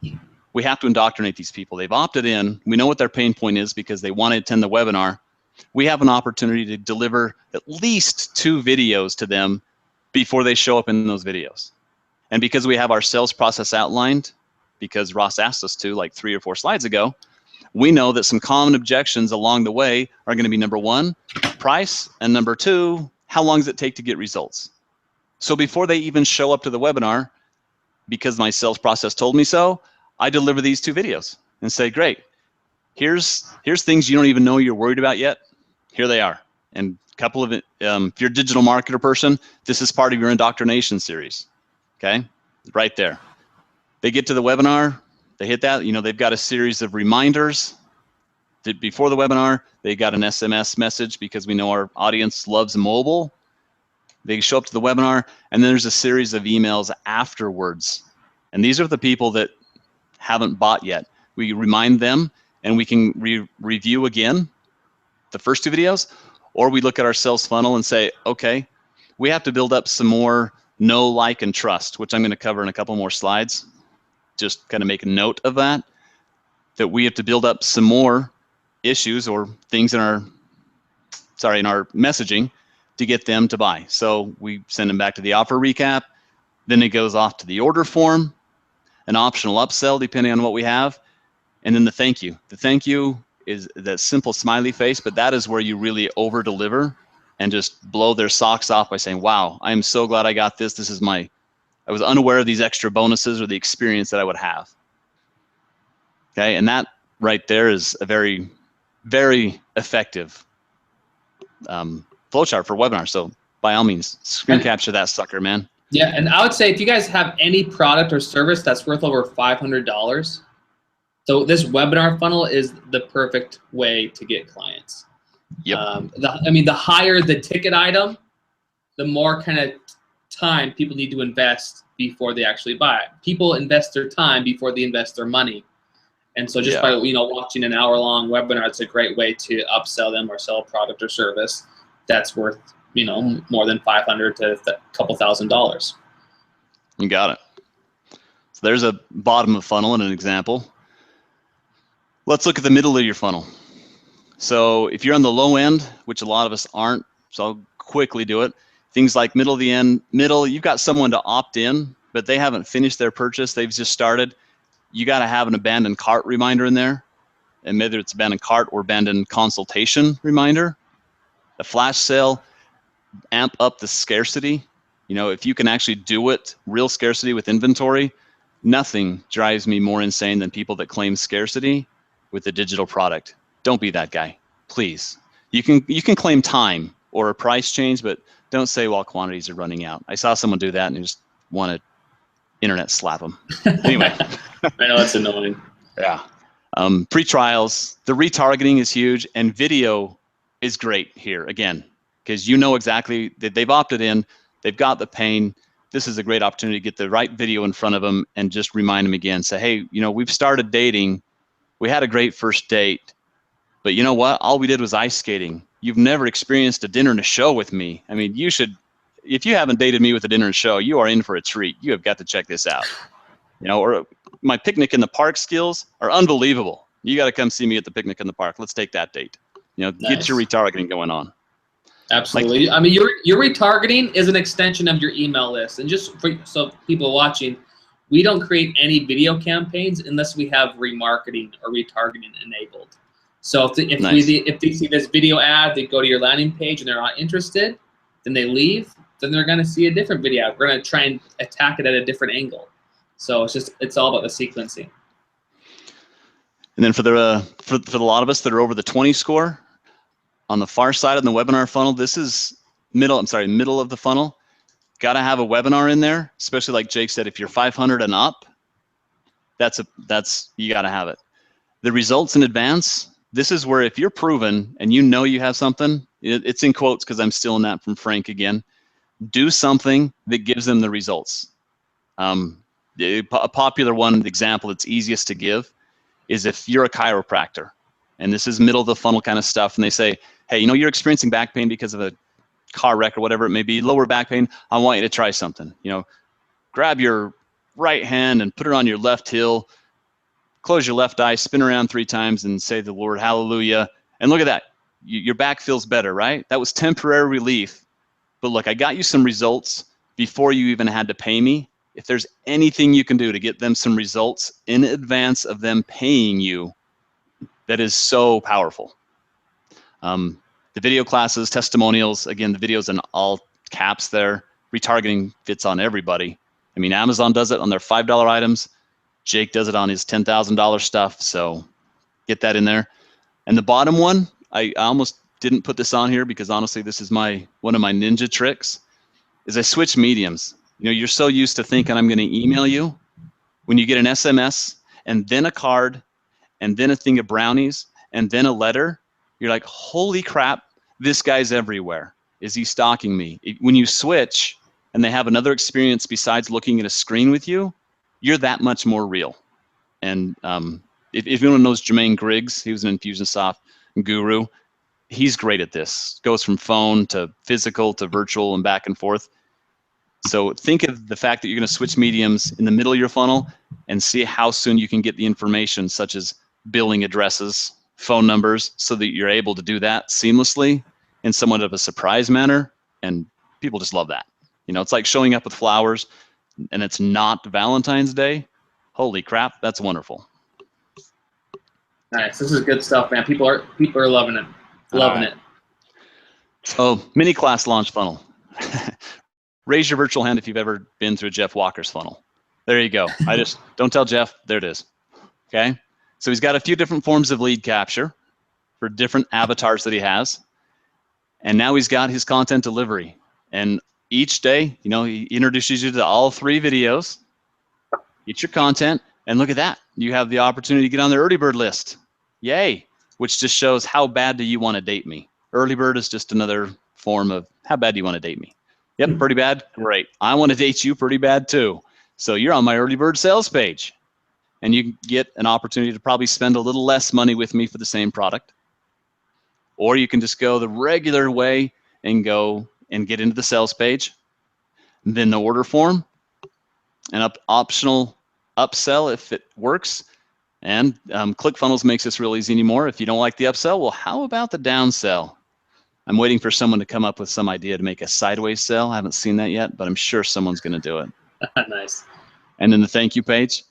we have to indoctrinate these people. They've opted in. We know what their pain point is because they want to attend the webinar. We have an opportunity to deliver at least 2 videos to them before they show up in those videos. And because we have our sales process outlined, because Ross asked us to like 3 or 4 slides ago, we know that some common objections along the way are going to be, number 1, price, and number 2, how long does it take to get results? So before they even show up to the webinar, because my sales process told me so, I deliver these 2 videos and say, great, here's things you don't even know you're worried about yet. Here they are. And a couple of it, if you're a digital marketer person, this is part of your indoctrination series. Okay, right there. They get to the webinar, they hit that, they've got a series of reminders. Before the webinar, they got an SMS message because we know our audience loves mobile. They show up to the webinar, and then there's a series of emails afterwards. And these are the people that haven't bought yet. We remind them, and we can review again the first 2 videos, or we look at our sales funnel and say, okay, we have to build up some more know, like, and trust, which I'm going to cover in a couple more slides. Just kind of make a note of that we have to build up some more issues or things in our messaging to get them to buy. So we send them back to the offer recap. Then it goes off to the order form, an optional upsell depending on what we have, and then the thank you. The thank you is that simple smiley face, but that is where you really over deliver and just blow their socks off by saying, wow, I am so glad I got this. I was unaware of these extra bonuses or the experience that I would have. Okay, and that right there is a very, very effective flowchart for webinars. So by all means, screen capture that sucker, man. Yeah, and I would say if you guys have any product or service that's worth over $500, so this webinar funnel is the perfect way to get clients. Yep. The higher the ticket item, the more kind of time people need to invest before they actually buy it. People invest their time before they invest their money. And so just by watching an hour-long webinar, it's a great way to upsell them or sell a product or service that's worth more than $500 to a couple $1,000. You got it. So there's a bottom of funnel and an example. Let's look at the middle of your funnel. So if you're on the low end, which a lot of us aren't, so I'll quickly do it. Things like middle, you've got someone to opt in, but they haven't finished their purchase. They've just started. You got to have an abandoned cart reminder in there, and whether it's abandoned cart or abandoned consultation reminder. The flash sale, amp up the scarcity. If you can actually do it, real scarcity with inventory, nothing drives me more insane than people that claim scarcity with a digital product. Don't be that guy, please. You can claim time or a price change, but don't say, well, quantities are running out. I saw someone do that and I just want to internet slap them. Anyway. I know that's annoying. Yeah. Pre-trials, the retargeting is huge, and video is great here again, because exactly that they've opted in, they've got the pain. This is a great opportunity to get the right video in front of them and just remind them again. Say, hey, we've started dating. We had a great first date, but you know what? All we did was ice skating. You've never experienced a dinner and a show with me. I mean, you should, if you haven't dated me with a dinner and show, you are in for a treat. You have got to check this out. Or my picnic in the park skills are unbelievable. You got to come see me at the picnic in the park. Let's take that date. Nice. Get your retargeting going on. Absolutely. Your retargeting is an extension of your email list. And just so people watching, we don't create any video campaigns unless we have remarketing or retargeting enabled. So if Nice. if they see this video ad, they go to your landing page and they're not interested, then they leave. Then they're going to see a different video ad. We're going to try and attack it at a different angle. So it's all about the sequencing. And then for the lot of us that are over the 20 score, on the far side of the webinar funnel, this is middle of the funnel. Got to have a webinar in there, especially like Jake said, if you're 500 and up, you got to have it. The results in advance, this is where if you're proven and you know you have something, it's in quotes because I'm stealing that from Frank again, do something that gives them the results. A popular one example that's easiest to give is if you're a chiropractor, and this is middle of the funnel kind of stuff, and they say, hey, you know, you're experiencing back pain because of a car wreck or whatever it may be, lower back pain, I want you to try something. You know, grab your right hand and put it on your left heel, close your left eye, spin around 3 times and say the Lord, hallelujah. And look at that. Your back feels better, right? That was temporary relief. But look, I got you some results before you even had to pay me. If there's anything you can do to get them some results in advance of them paying you, that is so powerful. The video classes, testimonials, again, the videos in all caps there. Retargeting fits on everybody. I mean, Amazon does it on their $5 items. Jake does it on his $10,000 stuff. So get that in there. And the bottom one, I almost didn't put this on here because honestly, this is one of my ninja tricks, is I switch mediums. You know, you're so used to thinking I'm going to email you. When you get an SMS and then a card and then a thing of brownies and then a letter, you're like, holy crap, this guy's everywhere. Is he stalking me? When you switch and they have another experience besides looking at a screen with you, you're that much more real. And if anyone knows Jermaine Griggs, he was an Infusionsoft guru. He's great at this. Goes from phone to physical to virtual and back and forth. So think of the fact that you're going to switch mediums in the middle of your funnel and see how soon you can get the information, such as billing addresses, phone numbers, so that you're able to do that seamlessly in somewhat of a surprise manner. And people just love that. You know, it's like showing up with flowers and it's not Valentine's Day. Holy crap, that's wonderful. Nice. This is good stuff, man. People are loving it. Loving it. Oh, mini class launch funnel. Raise your virtual hand if you've ever been through Jeff Walker's funnel. There you go. I just don't tell Jeff. There it is. Okay. So he's got a few different forms of lead capture for different avatars that he has. And now he's got his content delivery. And each day, you know, he introduces you to all 3 videos. Get your content. And look at that. You have the opportunity to get on the early bird list. Yay. Which just shows how bad do you want to date me. Early bird is just another form of how bad do you want to date me. Yep, pretty bad. Great. I want to date you pretty bad too. So you're on my early bird sales page. And you get an opportunity to probably spend a little less money with me for the same product. Or you can just go the regular way and go and get into the sales page, then the order form, an optional upsell if it works. And ClickFunnels makes this real easy anymore. If you don't like the upsell, well, how about the downsell? I'm waiting for someone to come up with some idea to make a sideways sell. I haven't seen that yet, but I'm sure someone's going to do it. Nice. And then the thank you page.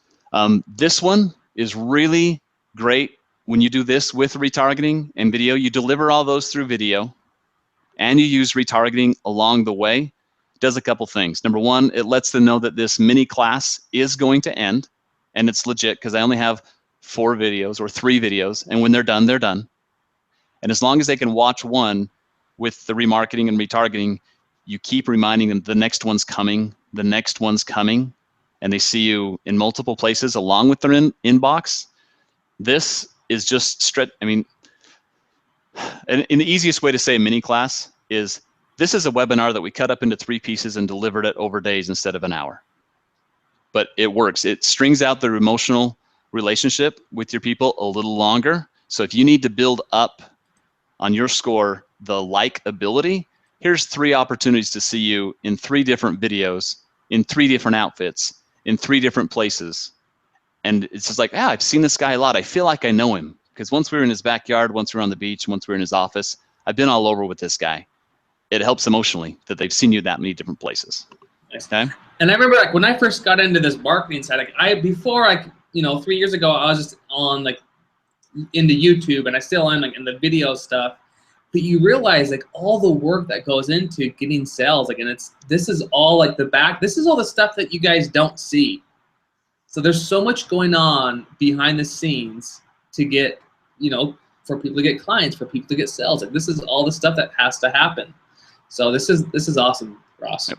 This one is really great when you do this with retargeting and video. You deliver all those through video and you use retargeting along the way. It does a couple things. Number one, it lets them know that this mini class is going to end and it's legit because I only have 4 videos or 3 videos. And when they're done, they're done. And as long as they can watch one with the remarketing and retargeting, you keep reminding them the next one's coming, the next one's coming. And they see you in multiple places along with their inbox. This is just straight. I mean, and the easiest way to say a mini class is this is a webinar that we cut up into 3 pieces and delivered it over days instead of an hour. But it works. It strings out the emotional relationship with your people a little longer. So if you need to build up on your score the likability, here's 3 opportunities to see you in 3 different videos, in 3 different outfits, in 3 different places. And it's just like, I've seen this guy a lot. I feel like I know him. Because once we were in his backyard, once we were on the beach, once we were in his office, I've been all over with this guy. It helps emotionally that they've seen you that many different places. Okay? And I remember like when I first got into this marketing side, like before 3 years ago, I was just on like into YouTube, and I still am like in the video stuff. But you realize like all the work that goes into getting sales, like, and this is all like this is all the stuff that you guys don't see. So there's so much going on behind the scenes to get, for people to get clients, for people to get sales. Like this is all the stuff that has to happen. So this is awesome, Ross. Yep.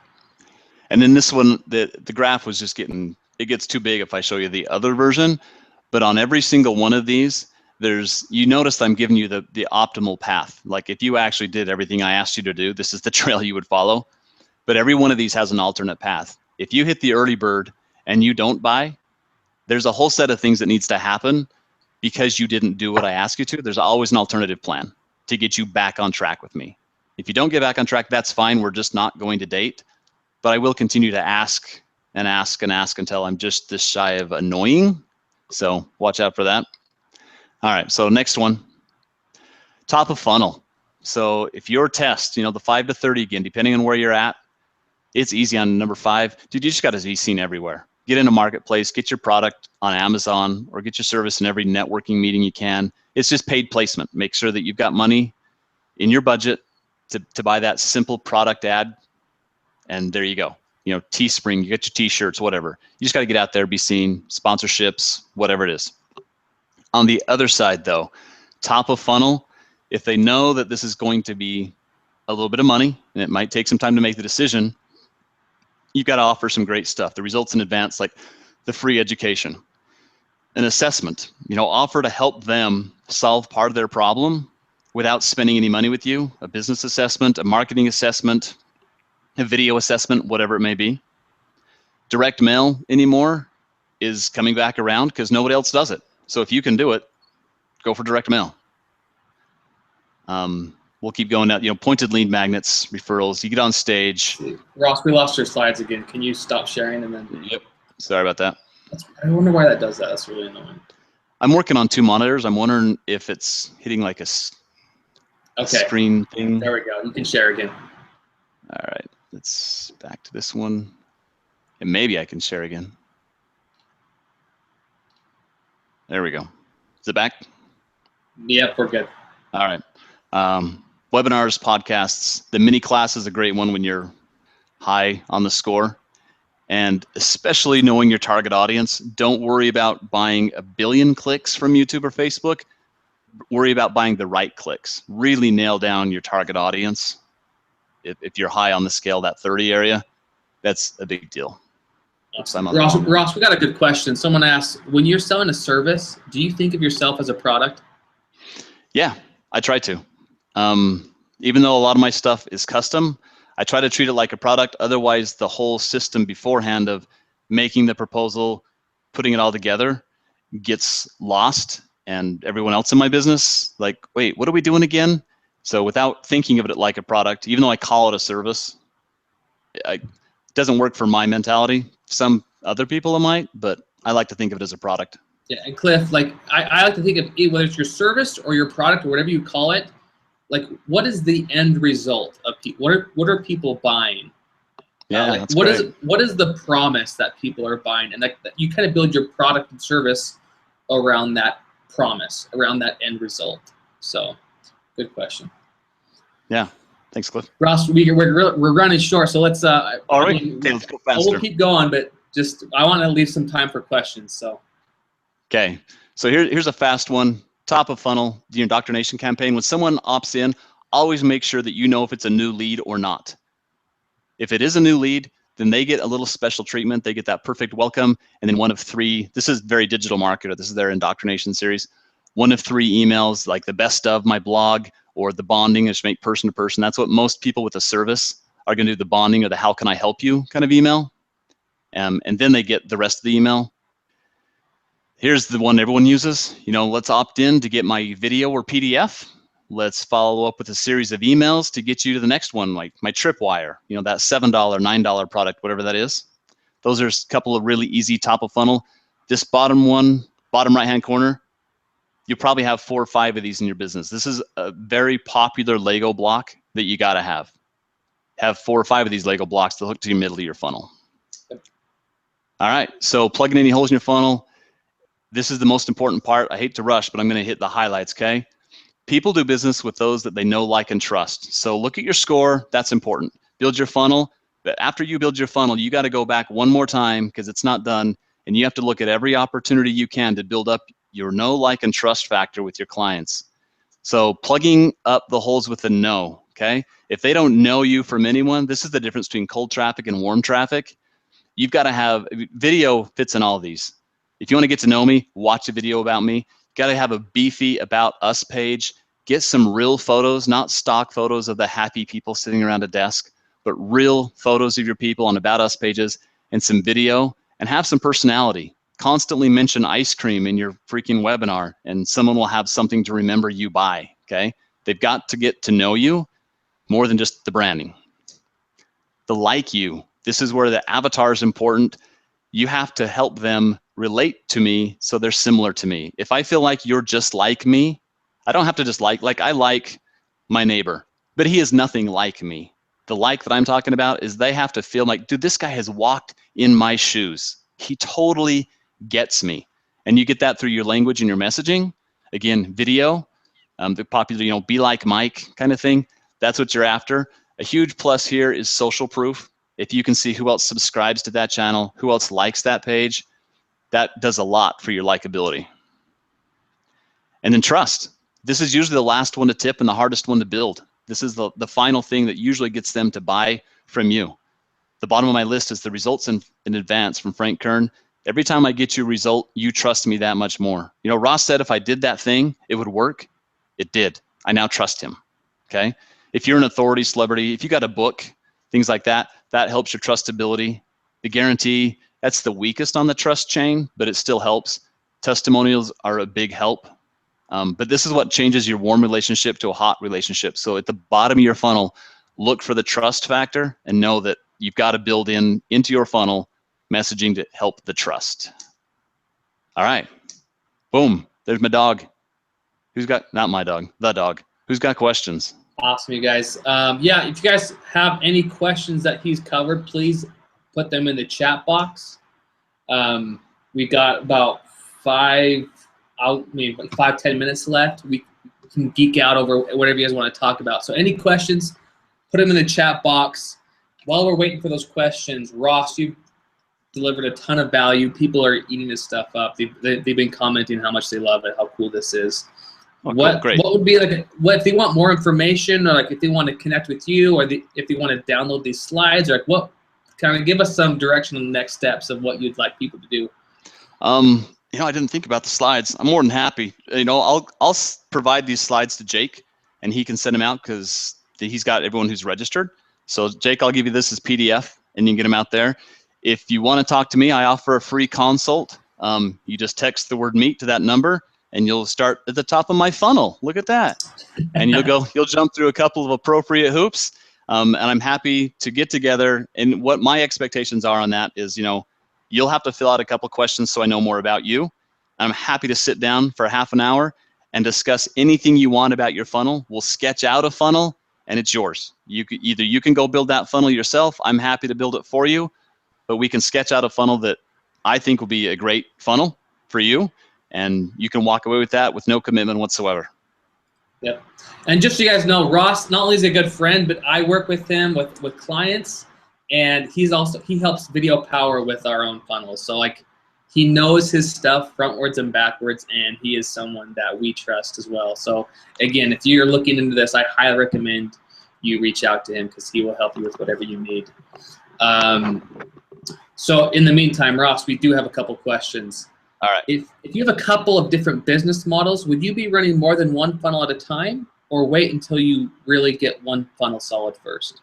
And then this one, the graph was just it gets too big if I show you the other version. But on every single one of these, you noticed I'm giving you the optimal path. Like if you actually did everything I asked you to do, this is the trail you would follow. But every one of these has an alternate path. If you hit the early bird and you don't buy, there's a whole set of things that needs to happen because you didn't do what I asked you to. There's always an alternative plan to get you back on track with me. If you don't get back on track, that's fine. We're just not going to date. But I will continue to ask and ask and ask until I'm just this shy of annoying. So watch out for that. All right, so next one, top of funnel. So if your test, the 5 to 30 again, depending on where you're at, it's easy on number 5. Dude, you just got to be seen everywhere. Get in a marketplace, get your product on Amazon, or get your service in every networking meeting you can. It's just paid placement. Make sure that you've got money in your budget to buy that simple product ad. And there you go. Teespring, you get your t-shirts, whatever. You just got to get out there, be seen, sponsorships, whatever it is. On the other side though, top of funnel, if they know that this is going to be a little bit of money and it might take some time to make the decision, you've got to offer some great stuff. The results in advance, like the free education, an assessment, offer to help them solve part of their problem without spending any money with you, a business assessment, a marketing assessment, a video assessment, whatever it may be. Direct mail anymore is coming back around because nobody else does it. So if you can do it, go for direct mail. We'll keep going down, pointed lead magnets, referrals, you get on stage. Ross, we lost your slides again. Can you stop sharing and then? Yep, sorry about that. I wonder why that does that. That's really annoying. I'm working on 2 monitors. I'm wondering if it's hitting like a screen thing. There we go. You can share again. All right, let's back to this one. And maybe I can share again. There we go. Is it back? Yep, we're good. All right. Webinars, podcasts, the mini class is a great one when you're high on the score. And especially knowing your target audience, don't worry about buying 1 billion clicks from YouTube or Facebook. Worry about buying the right clicks. Really nail down your target audience. If you're high on the scale, that 30 area, that's a big deal. Ross, we got a good question. Someone asked, when you're selling a service, do you think of yourself as a product? Yeah, I try to. Even though a lot of my stuff is custom, I try to treat it like a product. Otherwise, the whole system beforehand of making the proposal, putting it all together gets lost. And everyone else in my business, like, wait, what are we doing again? So without thinking of it like a product, even though I call it a service, it doesn't work for my mentality. Some other people might, but I like to think of it as a product. Yeah, and Cliff, like I like to think of it, whether it's your service or your product or whatever you call it, like what is the end result of people? What are people buying? Yeah, that's great. What is the promise that people are buying? And that you kind of build your product and service around that promise, around that end result. So, good question. Yeah, thanks, Cliff. Ross, we're running short, so let's. All right, okay, let's go faster. We'll keep going, but just I want to leave some time for questions. So. Okay, so here's a fast one. Top of funnel, the indoctrination campaign. When someone opts in, always make sure that you know if it's a new lead or not. If it is a new lead, then they get a little special treatment. They get that perfect welcome, and then one of 3. This is very digital marketer. This is their indoctrination series. 1 of 3 emails, like the best of my blog or the bonding, which make person to person. That's what most people with a service are going to do, the bonding or the how can I help you kind of email. And then they get the rest of the email. Here's the one everyone uses. Let's opt in to get my video or PDF. Let's follow up with a series of emails to get you to the next one, like my Tripwire, that $7, $9 product, whatever that is. Those are a couple of really easy top of funnel. This bottom one, bottom right-hand corner, you'll probably have 4 or 5 of these in your business. This is a very popular Lego block that you got to have. Have 4 or 5 of these Lego blocks to hook to the middle of your funnel. All right, so plugging any holes in your funnel. this is the most important part. I hate to rush, but I'm going to hit the highlights, okay? People do business with those that they know, like, and trust. So look at your score. That's important. Build your funnel. But after you build your funnel, you got to go back one more time because it's not done. And you have to look at every opportunity you can to build up your know, like, and trust factor with your clients. So plugging up the holes with the know, okay? If they don't know you from anyone, this is the difference between cold traffic and warm traffic. You've got to have, video fits in all of these. If you want to get to know me, watch a video about me. You got to have a beefy About Us page. Get some real photos, not stock photos of the happy people sitting around a desk, but real photos of your people on About Us pages, and some video, and have some personality. Constantly mention ice cream in your freaking webinar, and someone will have something to remember you by, okay? They've got to get to know you more than just the branding. The like you. This is where the avatar is important. You have to help them relate to me so they're similar to me. If I feel like you're just like me, I don't have to just like I like my neighbor, but he is nothing like me. The like that I'm talking about is they have to feel like, dude, this guy has walked in my shoes. He totally gets me. And you get that through your language and your messaging. Again, video, the popular, be like Mike kind of thing. That's what you're after. A huge plus here is social proof. If you can see who else subscribes to that channel, who else likes that page, that does a lot for your likability. And then trust. This is usually the last one to tip and the hardest one to build. This is the final thing that usually gets them to buy from you. The bottom of my list is the results in advance from Frank Kern. Every time I get you a result, you trust me that much more. Ross said if I did that thing, it would work. It did. I now trust him, okay? If you're an authority, celebrity, if you got a book, things like that, that helps your trustability. The guarantee, that's the weakest on the trust chain, but it still helps. Testimonials are a big help. But this is what changes your warm relationship to a hot relationship. So at the bottom of your funnel, look for the trust factor and know that you've got to build into your funnel messaging to help the trust. All right. Boom. There's my dog. Who's got, not my dog, the dog. Who's got questions? Awesome, you guys. Yeah, if you guys have any questions that he's covered, please put them in the chat box. We got about 5-10 minutes left. We can geek out over whatever you guys want to talk about. So any questions, put them in the chat box. While we're waiting for those questions, Ross, you've delivered a ton of value. People are eating this stuff up. They've been commenting how much they love it, how cool this is. Oh, what great. What would be what if they want more information, or if they want to connect with you, or if they want to download these slides, or what? Kind of give us some direction on the next steps of what you'd like people to do. I didn't think about the slides. I'm more than happy. I'll provide these slides to Jake, and he can send them out because he's got everyone who's registered. So Jake, I'll give you this as PDF, and you can get them out there. If you want to talk to me, I offer a free consult. You just text the word meet to that number, and you'll start at the top of my funnel. Look at that. And you'll jump through a couple of appropriate hoops. And I'm happy to get together. And what my expectations are on that is, you'll have to fill out a couple questions so I know more about you. I'm happy to sit down for half an hour and discuss anything you want about your funnel. We'll sketch out a funnel, and it's yours. You can go build that funnel yourself. I'm happy to build it for you, but we can sketch out a funnel that I think will be a great funnel for you. And you can walk away with that with no commitment whatsoever. Yep. And just so you guys know, Ross not only is a good friend, but I work with him with clients, and he helps Video Power with our own funnels. So he knows his stuff frontwards and backwards, and he is someone that we trust as well. So again, if you're looking into this, I highly recommend you reach out to him because he will help you with whatever you need. So in the meantime, Ross, we do have a couple questions. All right. If you have a couple of different business models, would you be running more than one funnel at a time, or wait until you really get one funnel solid first?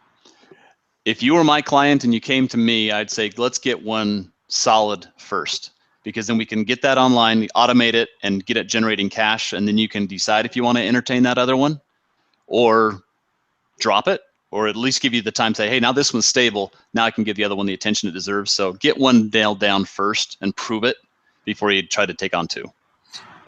If you were my client and you came to me, I'd say, let's get one solid first, because then we can get that online, automate it, and get it generating cash. And then you can decide if you want to entertain that other one or drop it, or at least give you the time to say, hey, now this one's stable. Now I can give the other one the attention it deserves. So get one nailed down first and prove it before you try to take on two.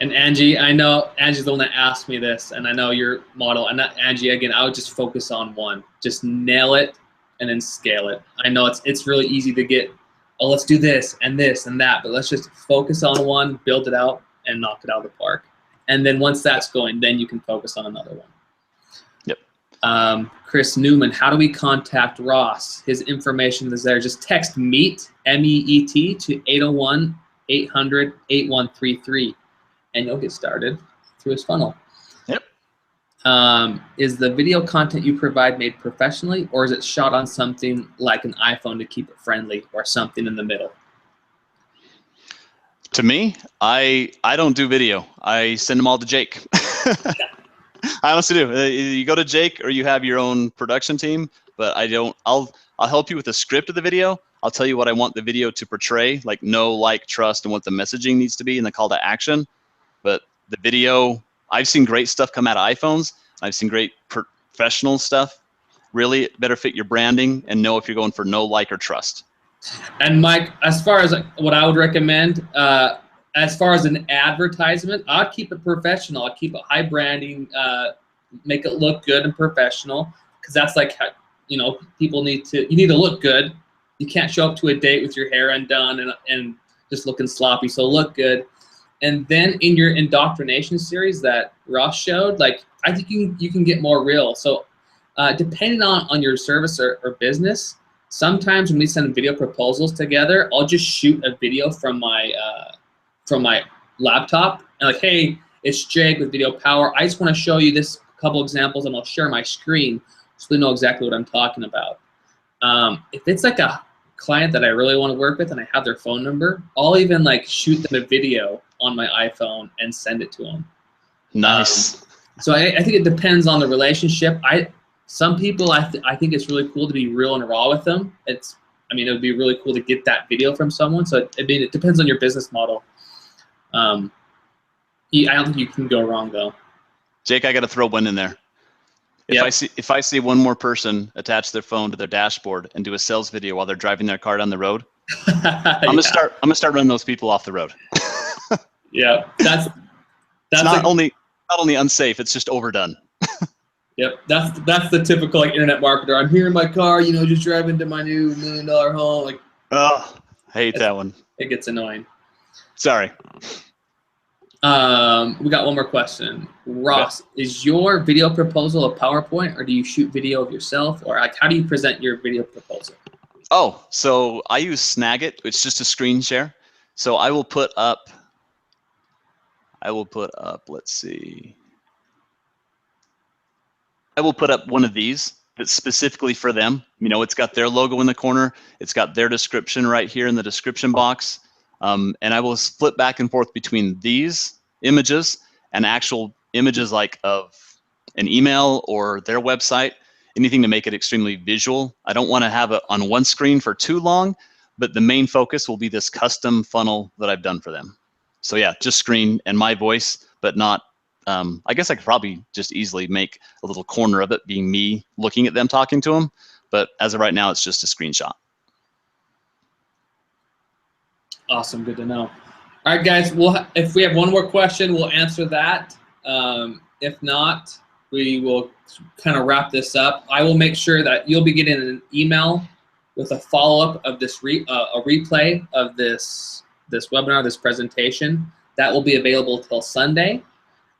And Angie, I know Angie's the one that asked me this, and I know your model. And Angie, again, I would just focus on one. Just nail it and then scale it. I know it's really easy to get oh, let's do this and that, but let's just focus on one, build it out, and knock it out of the park. And then once that's going, then you can focus on another one. Yep. Chris Newman, how do we contact Ross? His information is there. Just text MEET, MEET, to 801-800-8133, and you'll get started through his funnel. Yep. Is the video content you provide made professionally, or is it shot on something like an iPhone to keep it friendly, or something in the middle? To me, I don't do video. I send them all to Jake. I honestly do. You go to Jake, or you have your own production team, but I don't. I'll help you with the script of the video. I'll tell you what I want the video to portray, like know, like, trust, and what the messaging needs to be and the call to action. But the video, I've seen great stuff come out of iPhones. I've seen great professional stuff. Really better fit your branding and know if you're going for know, like, or trust. And Mike, as far as what I would recommend, as far as an advertisement, I'd keep it professional. I'd keep it high branding, make it look good and professional, because that's like, you know, you need to look good. You can't show up to a date with your hair undone and just looking sloppy, so look good. And then in your indoctrination series that Ross showed, like, I think you can get more real. So depending on your service or business, sometimes when we send video proposals together, I'll just shoot a video from my laptop and like, hey, it's Jake with Video Power. I just want to show you this couple examples, and I'll share my screen so they know exactly what I'm talking about. If it's like a client that I really want to work with and I have their phone number, I'll even like shoot them a video on my iPhone and send it to them. Nice. So I think it depends on the relationship. Some people, I think it's really cool to be real and raw with them. It would be really cool to get that video from someone. So it depends on your business model. I don't think you can go wrong though. Jake, I got to throw one in there. If I see one more person attach their phone to their dashboard and do a sales video while they're driving their car down the road, I'm gonna start running those people off the road. Yeah, that's not only unsafe, it's just overdone. Yep, that's the typical like internet marketer. I'm here in my car, just driving to my new $1 million home. Like, oh, I hate that one. It gets annoying. Sorry. We got one more question. Ross, is your video proposal a PowerPoint, or do you shoot video of yourself, or like how do you present your video proposal? Oh, so I use Snagit. It's just a screen share. So I will put up. Let's see. I will put up one of these that's specifically for them. It's got their logo in the corner. It's got their description right here in the description box. And I will flip back and forth between these images and actual images like of an email or their website, anything to make it extremely visual. I don't want to have it on one screen for too long, but the main focus will be this custom funnel that I've done for them. So yeah, just screen and my voice, but not, I guess I could probably just easily make a little corner of it being me looking at them talking to them. But as of right now, it's just a screenshot. Awesome, good to know. All right, guys, if we have one more question, we'll answer that. If not, we will kind of wrap this up. I will make sure that you'll be getting an email with a follow-up of this a replay of this webinar, this presentation. That will be available till Sunday.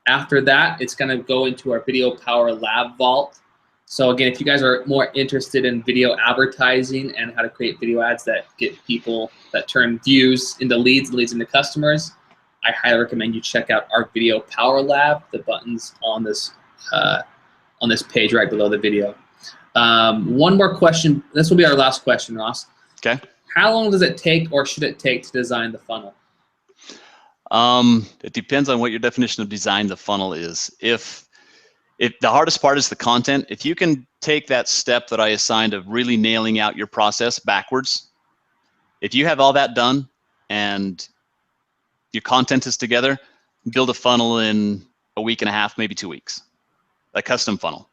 After that, it's going to go into our Video Power Lab Vault. So again, if you guys are more interested in video advertising and how to create video ads that get people, that turn views into leads and leads into customers, I highly recommend you check out our Video Power Lab. The button's on this page right below the video. One more question. This will be our last question, Ross. Okay. How long does it take, or should it take, to design the funnel? It depends on what your definition of design the funnel is. If the hardest part is the content, if you can take that step that I assigned of really nailing out your process backwards, if you have all that done and your content is together, build a funnel in a week and a half, maybe 2 weeks, a custom funnel,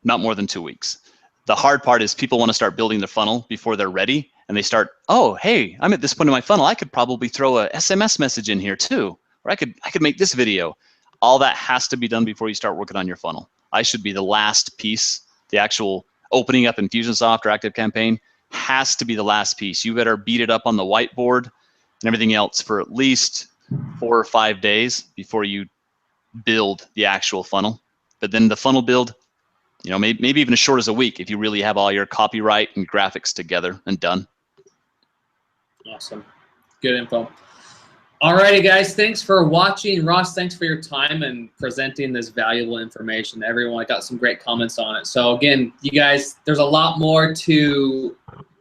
not more than 2 weeks. The hard part is people want to start building the funnel before they're ready, and they start, oh, hey, I'm at this point in my funnel. I could probably throw a SMS message in here too, or I could make this video. All that has to be done before you start working on your funnel. I should be the last piece. The actual opening up Infusionsoft or ActiveCampaign has to be the last piece. You better beat it up on the whiteboard and everything else for at least 4 or 5 days before you build the actual funnel. But then the funnel build, you know, maybe even as short as a week if you really have all your copyright and graphics together and done. Awesome. Good info. Alrighty, guys. Thanks for watching. Ross, thanks for your time and presenting this valuable information to everyone. I got some great comments on it. So again, you guys, there's a lot more to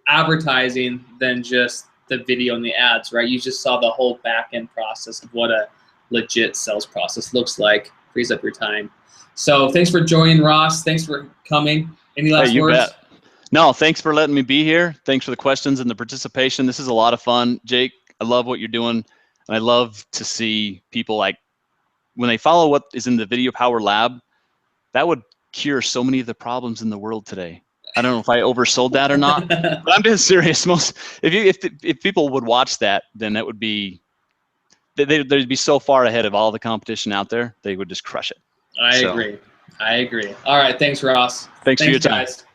advertising than just the video and the ads, right? You just saw the whole back-end process of what a legit sales process looks like. Frees up your time. So thanks for joining, Ross. Thanks for coming. Any last words? Bet. No, thanks for letting me be here. Thanks for the questions and the participation. This is a lot of fun. Jake, I love what you're doing. And I love to see people, like, when they follow what is in the Video Power Lab, that would cure so many of the problems in the world today. I don't know if I oversold that or not, but I'm being serious. If people would watch that, then that would be, they'd be so far ahead of all the competition out there. They would just crush it. I agree. I agree. All right. Thanks, Ross. Thanks for your time. Guys.